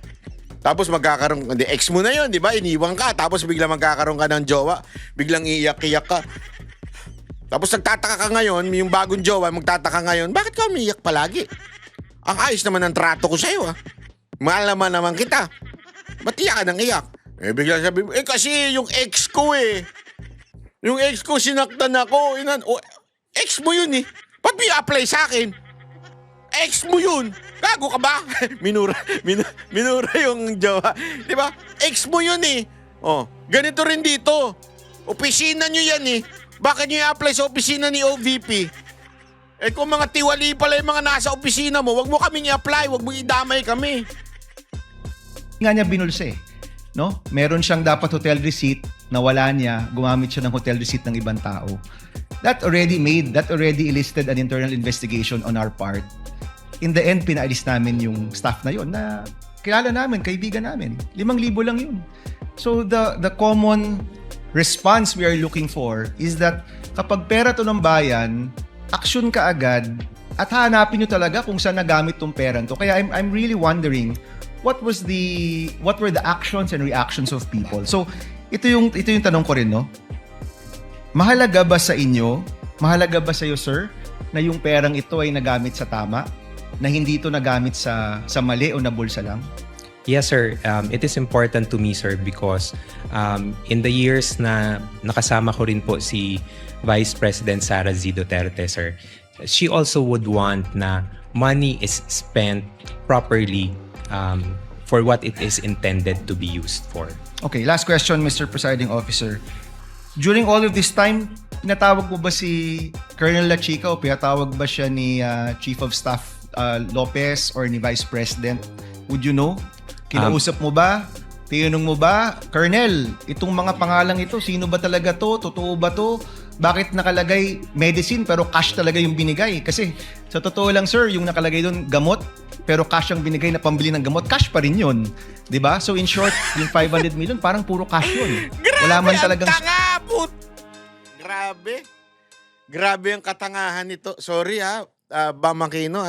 Tapos magkakaroon, ex mo na yun, di ba? Iniwan ka. Tapos biglang magkakaroon ka ng jowa. Biglang iiyak-iyak ka. Tapos nagtataka ka ngayon, yung bagong jowa, magtataka ngayon, bakit ka umiiyak palagi? Ang ayos naman ng trato ko sa'yo, Mahal naman kita. Ba't iyak ka nang iyak? Biglang sabi mo, kasi yung ex ko Yung ex ko, sinaktan ako. Ex mo yun Ba't may apply sa akin? Ex mo yun. Gago ka ba? minura yung jowa. Di ba? Ex mo yun ganito rin dito. Opisina nyo yan Bakit nyo i-apply sa opisina ni OVP? Eh kung mga tiwali pala yung mga nasa opisina mo, wag mo kaming i-apply, wag mo idamay kami. Nga niya binulsa eh. No? Meron siyang dapat hotel receipt na wala niya, gumamit siya ng hotel receipt ng ibang tao. That already elicited an internal investigation on our part. In the end, pinaalis namin yung staff na yon na kilala namin, kaibigan namin. 5,000 lang yun. So the common response we are looking for is that kapag pera to ng bayan, action ka agad at hanapin nyo talaga kung saan nagamit tong pera to. Kaya I'm really wondering what were the actions and reactions of people. So ito yung tanong ko rin, no? Mahalaga ba sa inyo, mahalaga ba sa iyo, sir, na yung perang ito ay nagamit sa tama, na hindi ito nagamit sa mali o nabulsa lang? Yes, sir. It is important to me, sir, because in the years na nakasama ko rin po si Vice President Sara Z. Duterte, sir, she also would want na money is spent properly for what it is intended to be used for. Okay, last question, Mr. Presiding Officer. During all of this time, pinatawag mo ba si Colonel La Chica o pinatawag ba siya ni Chief of Staff Lopez or ni Vice President? Would you know? Kinausap mo ba? Tinanong mo ba? Colonel, itong mga pangalang ito, sino ba talaga to? Totoo ba to? Bakit nakalagay medicine pero cash talaga yung binigay? Kasi sa totoo lang, sir, yung nakalagay doon gamot pero cash ang binigay na pambili ng gamot, cash pa rin yun. 'Di ba? So in short, yung 500 million parang puro cash yun. Wala man talagang ang tanga, Grabe. Grabe ang katangahan nito. Sorry Bamakino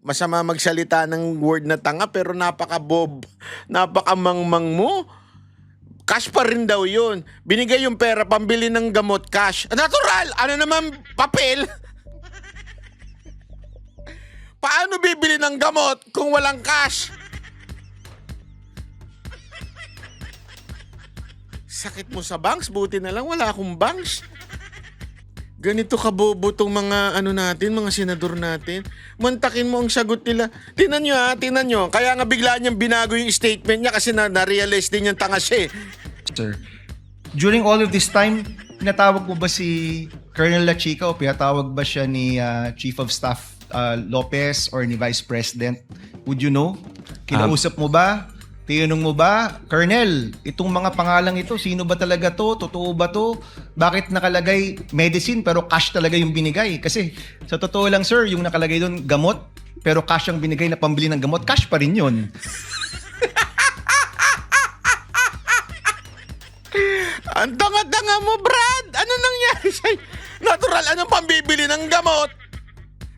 Masama magsalita ng word na tanga pero napaka-bob, napaka-mangmang mo. Cash pa rin daw yun. Binigay yung pera pambili ng gamot, cash. Natural! Ano naman papel? Paano bibili ng gamot kung walang cash? Sakit mo sa banks, buti na lang wala akong banks. Ganito kabobo tong mga mga senador natin. Mantakin mo ang sagot nila. Tingnan nyo. Kaya nga bigla niyang binago yung statement niya kasi na-realize din yung tanga siya. Sir, during all of this time, pinatawag mo ba si Colonel La Chica o pinatawag ba siya ni Chief of Staff Lopez or ni Vice President? Would you know? Kinausap mo ba? Tinanong mo ba? Colonel, itong mga pangalang ito, sino ba talaga to? Totoo ba to? Bakit nakalagay medicine pero cash talaga yung binigay? Kasi sa totoo lang, sir, yung nakalagay doon gamot pero cash ang binigay na pambili ng gamot, cash pa rin yun. Ang tanga-tanga mo, Brad! Ano nangyari sa'yo? Natural, anong pambibili ng gamot?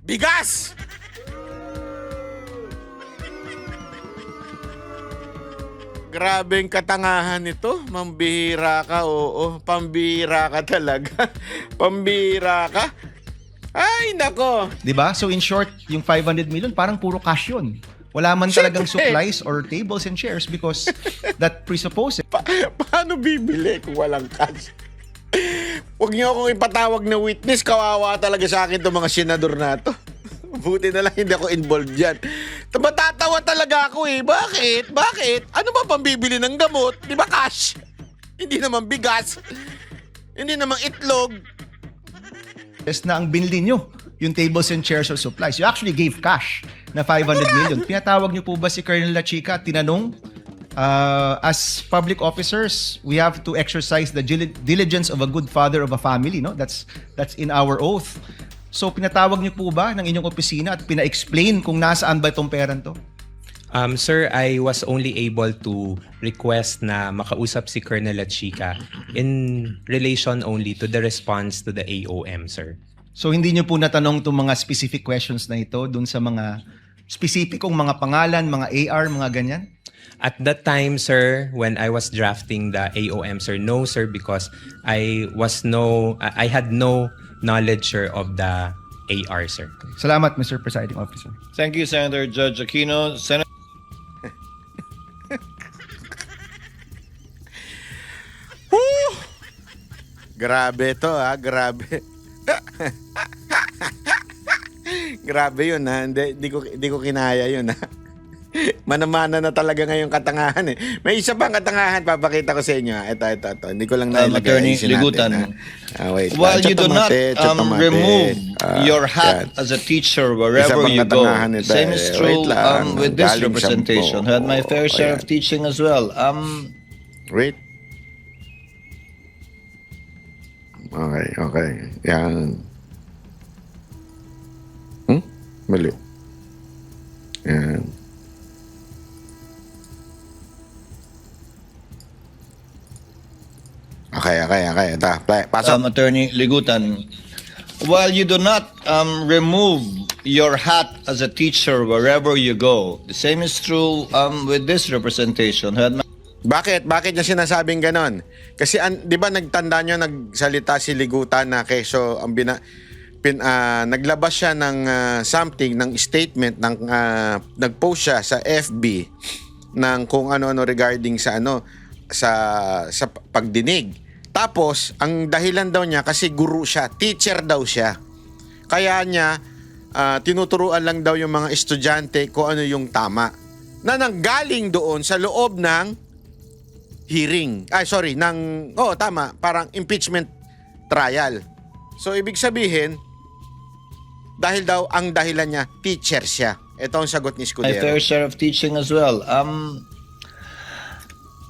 Bigas! Grabe ang katangahan nito. Mambihira ka, oo. Pambihira ka talaga. Pambihira ka. Ay, nako. 'Di ba? So in short, yung 500 million parang puro cash yun. Wala man talagang supplies or tables and chairs because that presupposes Paano bibili kung walang cash? Huwag niyo akong ipatawag na witness. Kawawa talaga sa akin itong mga senador na to. Buti na lang hindi ako involved dyan. Matatawa talaga ako eh. Bakit? Ano ba pambibili ng gamot? Di ba cash? Hindi naman bigas. Hindi naman itlog. na ang binili nyo yung tables and chairs or supplies. You actually gave cash na 500 million. Pinatawag nyo po ba si Colonel La Chica at tinanong, as public officers, we have to exercise the diligence of a good father of a family, no? That's in our oath. So pinatawag niyo po ba ng inyong opisina at pina-explain kung nasaan ba itong perang to? Sir, I was only able to request na makausap si Colonel La Chica in relation only to the response to the AOM, sir. So hindi niyo po natanong itong mga specific questions na ito dun sa mga specificong mga pangalan, mga AR, mga ganyan? At that time, sir, when I was drafting the AOM, sir, no, sir, because I had no knowledge, sir, of the AR, sir. Salamat, Mr. Presiding Officer. Thank you, Senator Judge Aquino. Grabe to grabe. Grabe yun Hindi ko kinaya yun Manamana na talaga ngayong katangahan eh. May isa pang katangahan, papakita ko sa inyo. Ito. Hindi ko lang nailagay. Attorney Ayusin natin, Ligutan. Wait. While you do not remove your yan. hat as a teacher Isa wherever pang you go, katangahan ito, same is eh. true Wait lang. with this Galing representation. sampo. Had my fair share Ayan. of teaching as well. Wait. Okay. Yan. Mali. Yan. Okay. Ito, pasok. Attorney Ligutan, while you do not remove your hat as a teacher wherever you go, the same is true with this representation. Had my Bakit? Bakit niya sinasabing ganon? Kasi, di ba nagtanda niyo, nagsalita si Ligutan na keso, naglabas siya ng something, ng statement, nag-post siya sa FB ng kung ano-ano regarding sa sa pagdinig. Tapos, ang dahilan daw niya, kasi guru siya, teacher daw siya. Kaya niya, tinuturuan lang daw yung mga estudyante kung ano yung tama. Na nanggaling doon sa loob ng hearing. Tama, parang impeachment trial. So, ibig sabihin, dahil daw ang dahilan niya, teacher siya. Ito ang sagot ni my Scudero. fair share of teaching as well.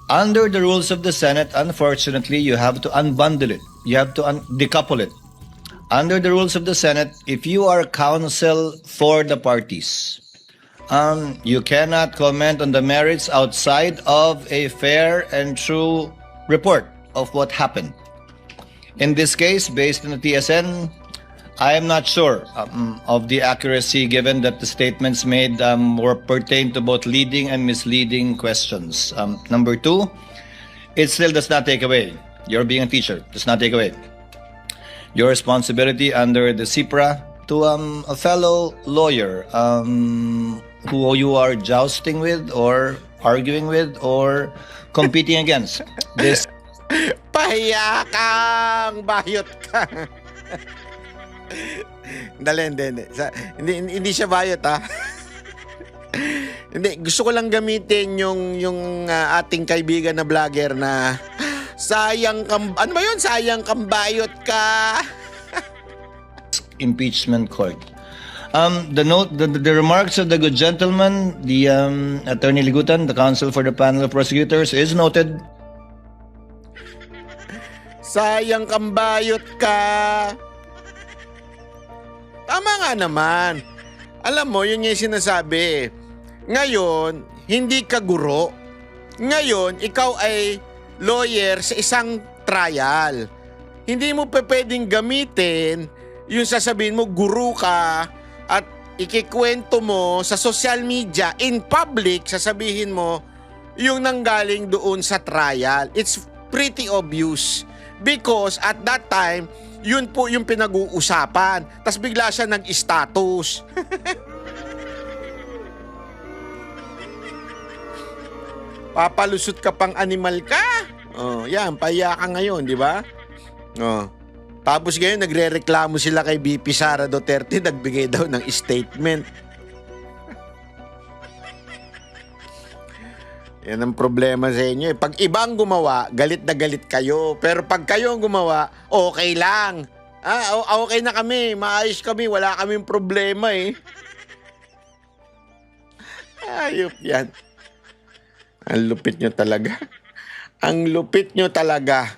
Under the rules of the Senate, unfortunately, you have to unbundle it. You have to decouple it. Under the rules of the Senate, if you are counsel for the parties, you cannot comment on the merits outside of a fair and true report of what happened. In this case, based on the TSN, I am not sure of the accuracy given that the statements made were pertain to both leading and misleading questions. Number two, it still does not take away, your being a teacher, does not take away your responsibility under the CIPRA to a fellow lawyer who you are jousting with or arguing with or competing against. This Pahiya kang bayot ka. Hindi siya bayot ha. Hindi, gusto ko lang gamitin yung ating kaibigan na vlogger na ano ba yun? Sayang kang bayot ka. impeachment court. The remarks of the good gentleman, the Attorney Ligutan, the counsel for the panel of prosecutors, is noted. Sayang kang bayot ka. Tama nga naman. Alam mo, yun yung sinasabi. Ngayon, hindi ka guro. Ngayon, ikaw ay lawyer sa isang trial. Hindi mo pwedeng gamitin yung sasabihin mo, guru ka, at ikikwento mo sa social media, in public, sasabihin mo, yung nanggaling doon sa trial. It's pretty obvious. Because at that time, yun po yung pinag-uusapan. Tapos bigla siya nag-status. Papalusot ka pang animal ka. Oh, yan, pahiya ka ngayon, di ba? Oh. Tapos ngayon, nagre-reklamo sila kay BP Sara Duterte, nagbigay daw ng statement. Yan ang problema sa inyo. Pag ibang gumawa, galit na galit kayo. Pero pag kayo ang gumawa, okay lang. Okay na kami. Maayos kami. Wala kaming problema eh. Ayop yan. Ang lupit nyo talaga. Ang lupit nyo talaga.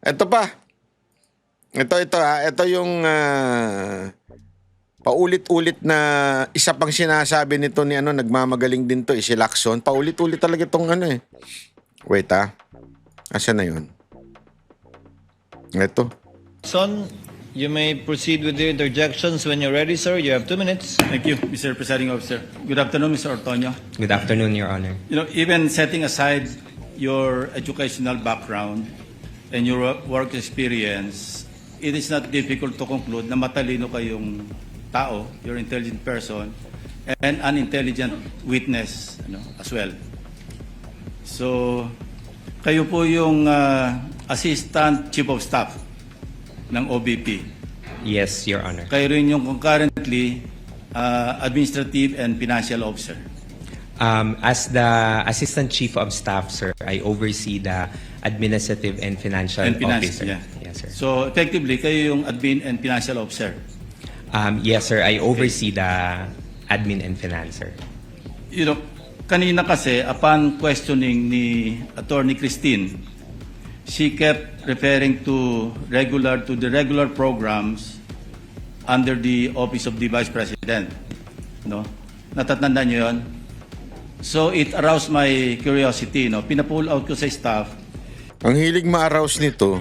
Ito pa. Ito yung paulit-ulit na isa pang sinasabi nito ni nagmamagaling din to si Lacson. Paulit-ulit talaga itong Wait Asan na yun? Ito. Son, you may proceed with the interjections when you're ready, sir. You have 2 minutes. Thank you, Mr. Presiding Officer. Good afternoon, Mr. Ortonio. Good afternoon, Your Honor. Even setting aside your educational background and your work experience, it is not difficult to conclude na matalino kayong tao, you're an intelligent person, and an intelligent witness as well. So, kayo po yung Assistant Chief of Staff ng OBP. Yes, Your Honor. Kayo rin yung concurrently Administrative and Financial Officer. As the Assistant Chief of Staff, sir, I oversee the Administrative and Financial And finance, Officer. yeah. Yes, sir. So effectively, kayo yung admin and financial officer. Yes, sir. I oversee the Admin and Finance, sir. You know, kanina kasi, upon questioning ni Attorney Christine, she kept referring to the regular programs under the Office of the Vice President. No? Natatandaan niyo yun? So it aroused my curiosity. No? Pina-pull out ko sa staff. Ang hilig ma-arouse nito,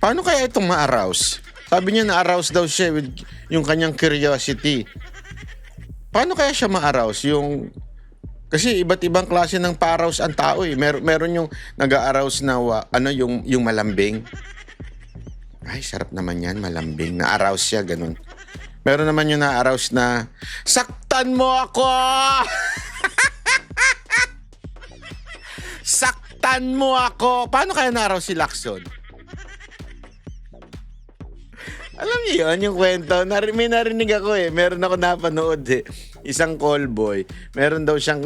paano kaya itong ma-arouse? Sabi niya na-arouse daw siya with yung kanyang curiosity. Paano kaya siya ma-arouse? Kasi iba't ibang klase ng pa-arouse ang tao eh. Meron yung nag-a-arouse na yung malambing. Ay, sarap naman yan, malambing. Na-arouse siya, ganun. Meron naman yung na-arouse na, saktan mo ako! Saktan mo ako! Paano kaya na-arouse si Lacson? Alam niyo yun, yung kwento. May narinig ako eh. Meron ako napanood eh. Isang callboy. Meron daw siyang...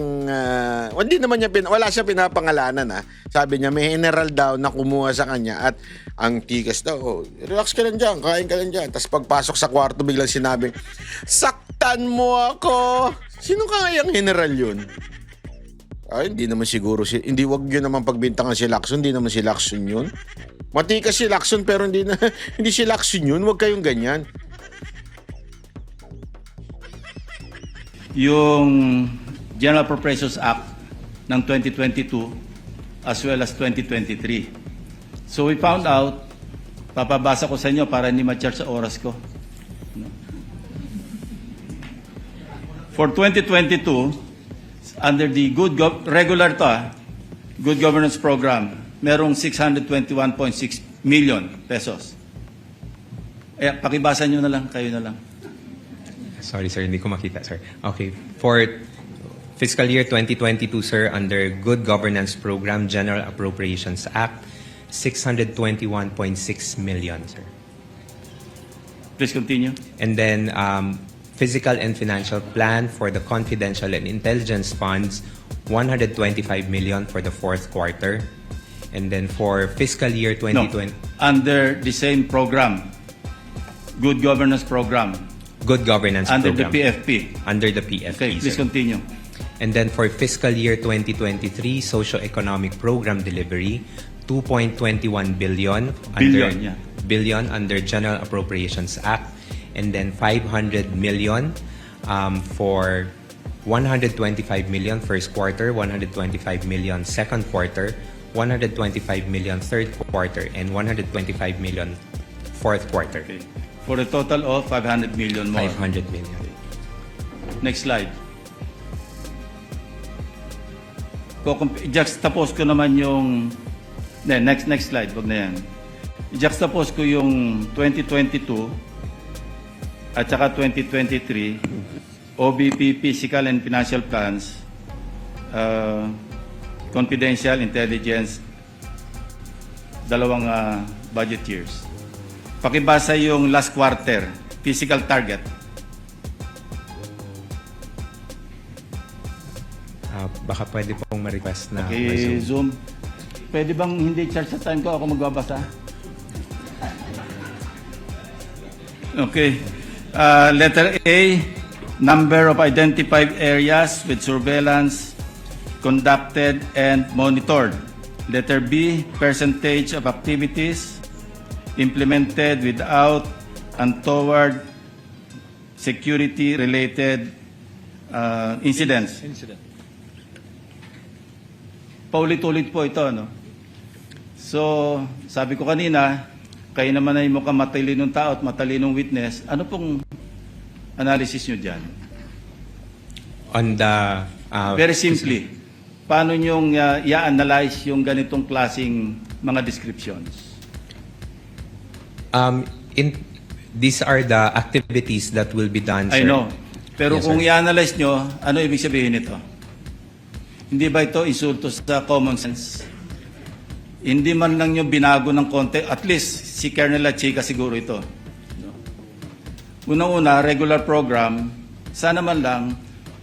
hindi naman niya... wala siya pinapangalanan ah. Sabi niya, may general daw na kumuha sa kanya at ang tikas daw, oh, relax ka lang dyan, kain ka lang dyan. Tapos pagpasok sa kwarto, biglang sinabi, saktan mo ako! Sino kayang general yun? Ay, hindi naman siguro hindi wag yun naman pagbintangan si Lacson, hindi naman si Lacson yun. Matikas si Lacson pero hindi si Lacson yun, wag kayong ganyan. Yung General Appropriations Act ng 2022 as well as 2023. So we found out, papabasa ko sa inyo para hindi ma-charge sa oras ko. For 2022, under the regular Good Governance Program, merong 621.6 million pesos. Pakibasa nyo na lang, kayo na lang. Sorry, sir. Hindi ko makita, sir. Okay. For fiscal year 2022, sir, under Good Governance Program, General Appropriations Act, 621.6 million, sir. Please continue. And then, Physical and Financial Plan for the Confidential and Intelligence Funds, 125 million for the fourth quarter. And then for fiscal year 2020... Under the same program, Good Governance Program. Good Governance Under Program. the PFP. Under the PFP, Okay, please sir. continue. And then for fiscal year 2023, Socio-Economic Program Delivery, 2.21 billion Billion, yeah. under General Appropriations Act, and then 500 million for 125 million first quarter, 125 million second quarter, 125 million third quarter, and 125 million fourth quarter. Okay. For a total of 500 million more. 500 million. Next slide. I-juxtapose ko naman yung... Next slide, wag na yan. I-juxtapose ko yung 2022 at saka 2023 OBP Physical and Financial Plans, Confidential Intelligence, dalawang budget years. Pakibasa yung last quarter, physical target. Baka pwede pong ma-request na Okay, ma-zoom. Zoom. Pwede bang hindi charge sa time ko? Ako magbabasa. Okay. Letter A, number of identified areas with surveillance conducted and monitored. Letter B, percentage of activities implemented without untoward security-related incidents. Paulit-ulit po ito, no? So, sabi ko kanina, kayo naman ay mukhang matalinong tao at matalinong witness. Ano pong analysis nyo dyan? On the... Very simply, paano nyong i-analyze yung ganitong klaseng mga descriptions? These are the activities that will be done, I sir. know. Pero Yes, kung sir. i-analyze nyo, ano ibig sabihin nito? Hindi ba ito insulto sa common sense? Hindi man lang nyo binago ng konti, at least si Colonel Chica siguro ito. No? Unang-una, regular program, sana man lang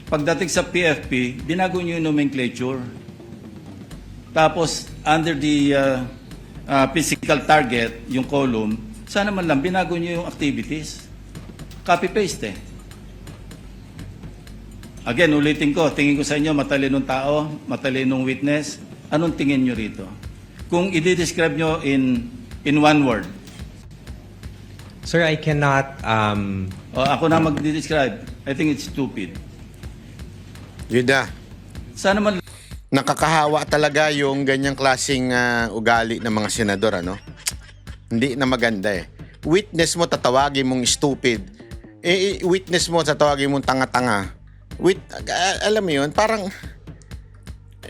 Pagdating sa PFP, binago niyo yung nomenclature. Tapos, under the physical target, yung column, sana man lang binago niyo yung activities. Copy-paste eh. Again, ulitin ko, tingin ko sa inyo, matalinong tao, matalinong witness. Anong tingin nyo rito? Kung i-describe nyo in one word. Sir, I cannot O, ako na mag-describe. I think it's stupid. Yuda, Sana man nakakahawa talaga yung ganyang klaseng ugali ng mga senador, ano? Hindi na maganda eh. Witness mo, tatawagin mong stupid. Witness mo, tatawagin mong tanga-tanga. Alam mo yun, parang,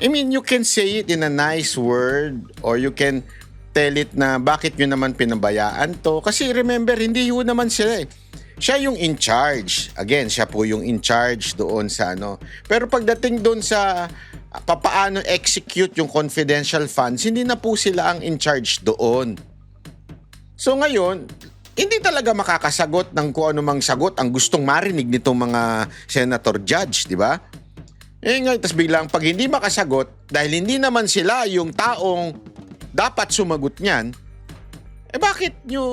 I mean, you can say it in a nice word or you can tell it na bakit nyo naman pinabayaan to. Kasi remember, hindi yun naman sila eh. Siya yung in charge. Again, siya po yung in charge doon sa ano. Pero pagdating doon sa papaano execute yung confidential funds, hindi na po sila ang in charge doon. So ngayon, hindi talaga makakasagot ng kung anumang sagot ang gustong marinig nitong mga senator judge, di ba? Ngayon, tas biglang pag hindi makasagot, dahil hindi naman sila yung taong dapat sumagot niyan, bakit nyo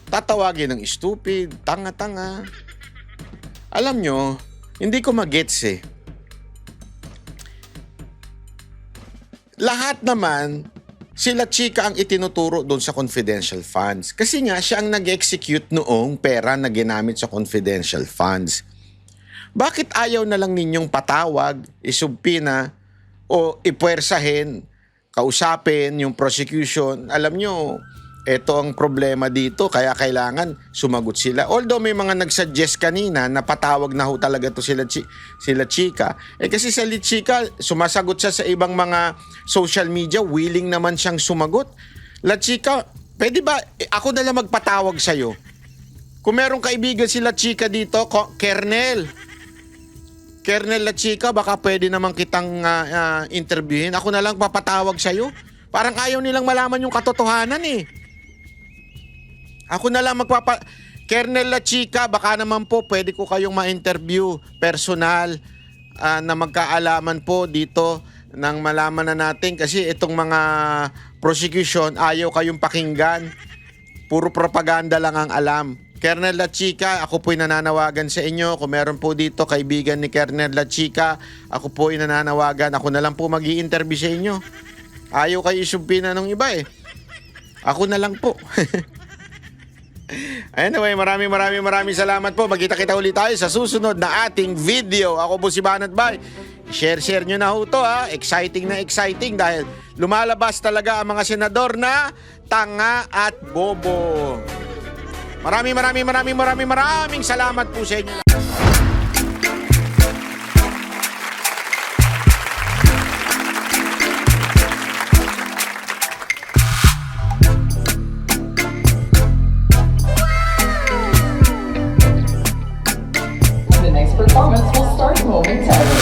tatawagin ng stupid, tanga-tanga? Alam nyo, hindi ko magets eh. Lahat naman, sila Chika ang itinuturo doon sa confidential funds. Kasi nga, siya ang nag-execute noong pera na ginamit sa confidential funds. Bakit ayaw na lang ninyong patawag, isubpina, o ipwersahin, kausapin yung prosecution? Alam nyo, ito ang problema dito, kaya kailangan sumagot sila. Although may mga nag-suggest kanina na patawag na ho talaga to sila Chika. Kasi sa Chika, sumasagot siya sa ibang mga social media, willing naman siyang sumagot. La Chika, pwede ba ako na lang magpatawag sa'yo? Kung merong kaibigan sila Chika dito, Kernel La Chika, baka pwede naman kitang interviewin. Ako na lang papatawag sa'yo. Parang ayaw nilang malaman yung katotohanan eh. Ako na lang Kernel La Chika, baka naman po pwede ko kayong ma-interview personal na magkaalaman po dito nang malaman na natin kasi itong mga prosecution ayaw kayong pakinggan. Puro propaganda lang ang alam. Kernel La Chika, ako po'y nananawagan sa inyo. Kung meron po dito kaibigan ni Kernel La Chika, ako po'y nananawagan. Ako na lang po mag-i-interview sa inyo. Ayaw kayo isumpina ng iba eh. Ako na lang po. Anyway, maraming salamat po. Magkita-kita ulit tayo sa susunod na ating video. Ako po si Banat Bay. Share nyo na ho to ha. Exciting dahil lumalabas talaga ang mga senador na tanga at bobo. Maraming salamat po sa inyo. The next performance will start momentarily.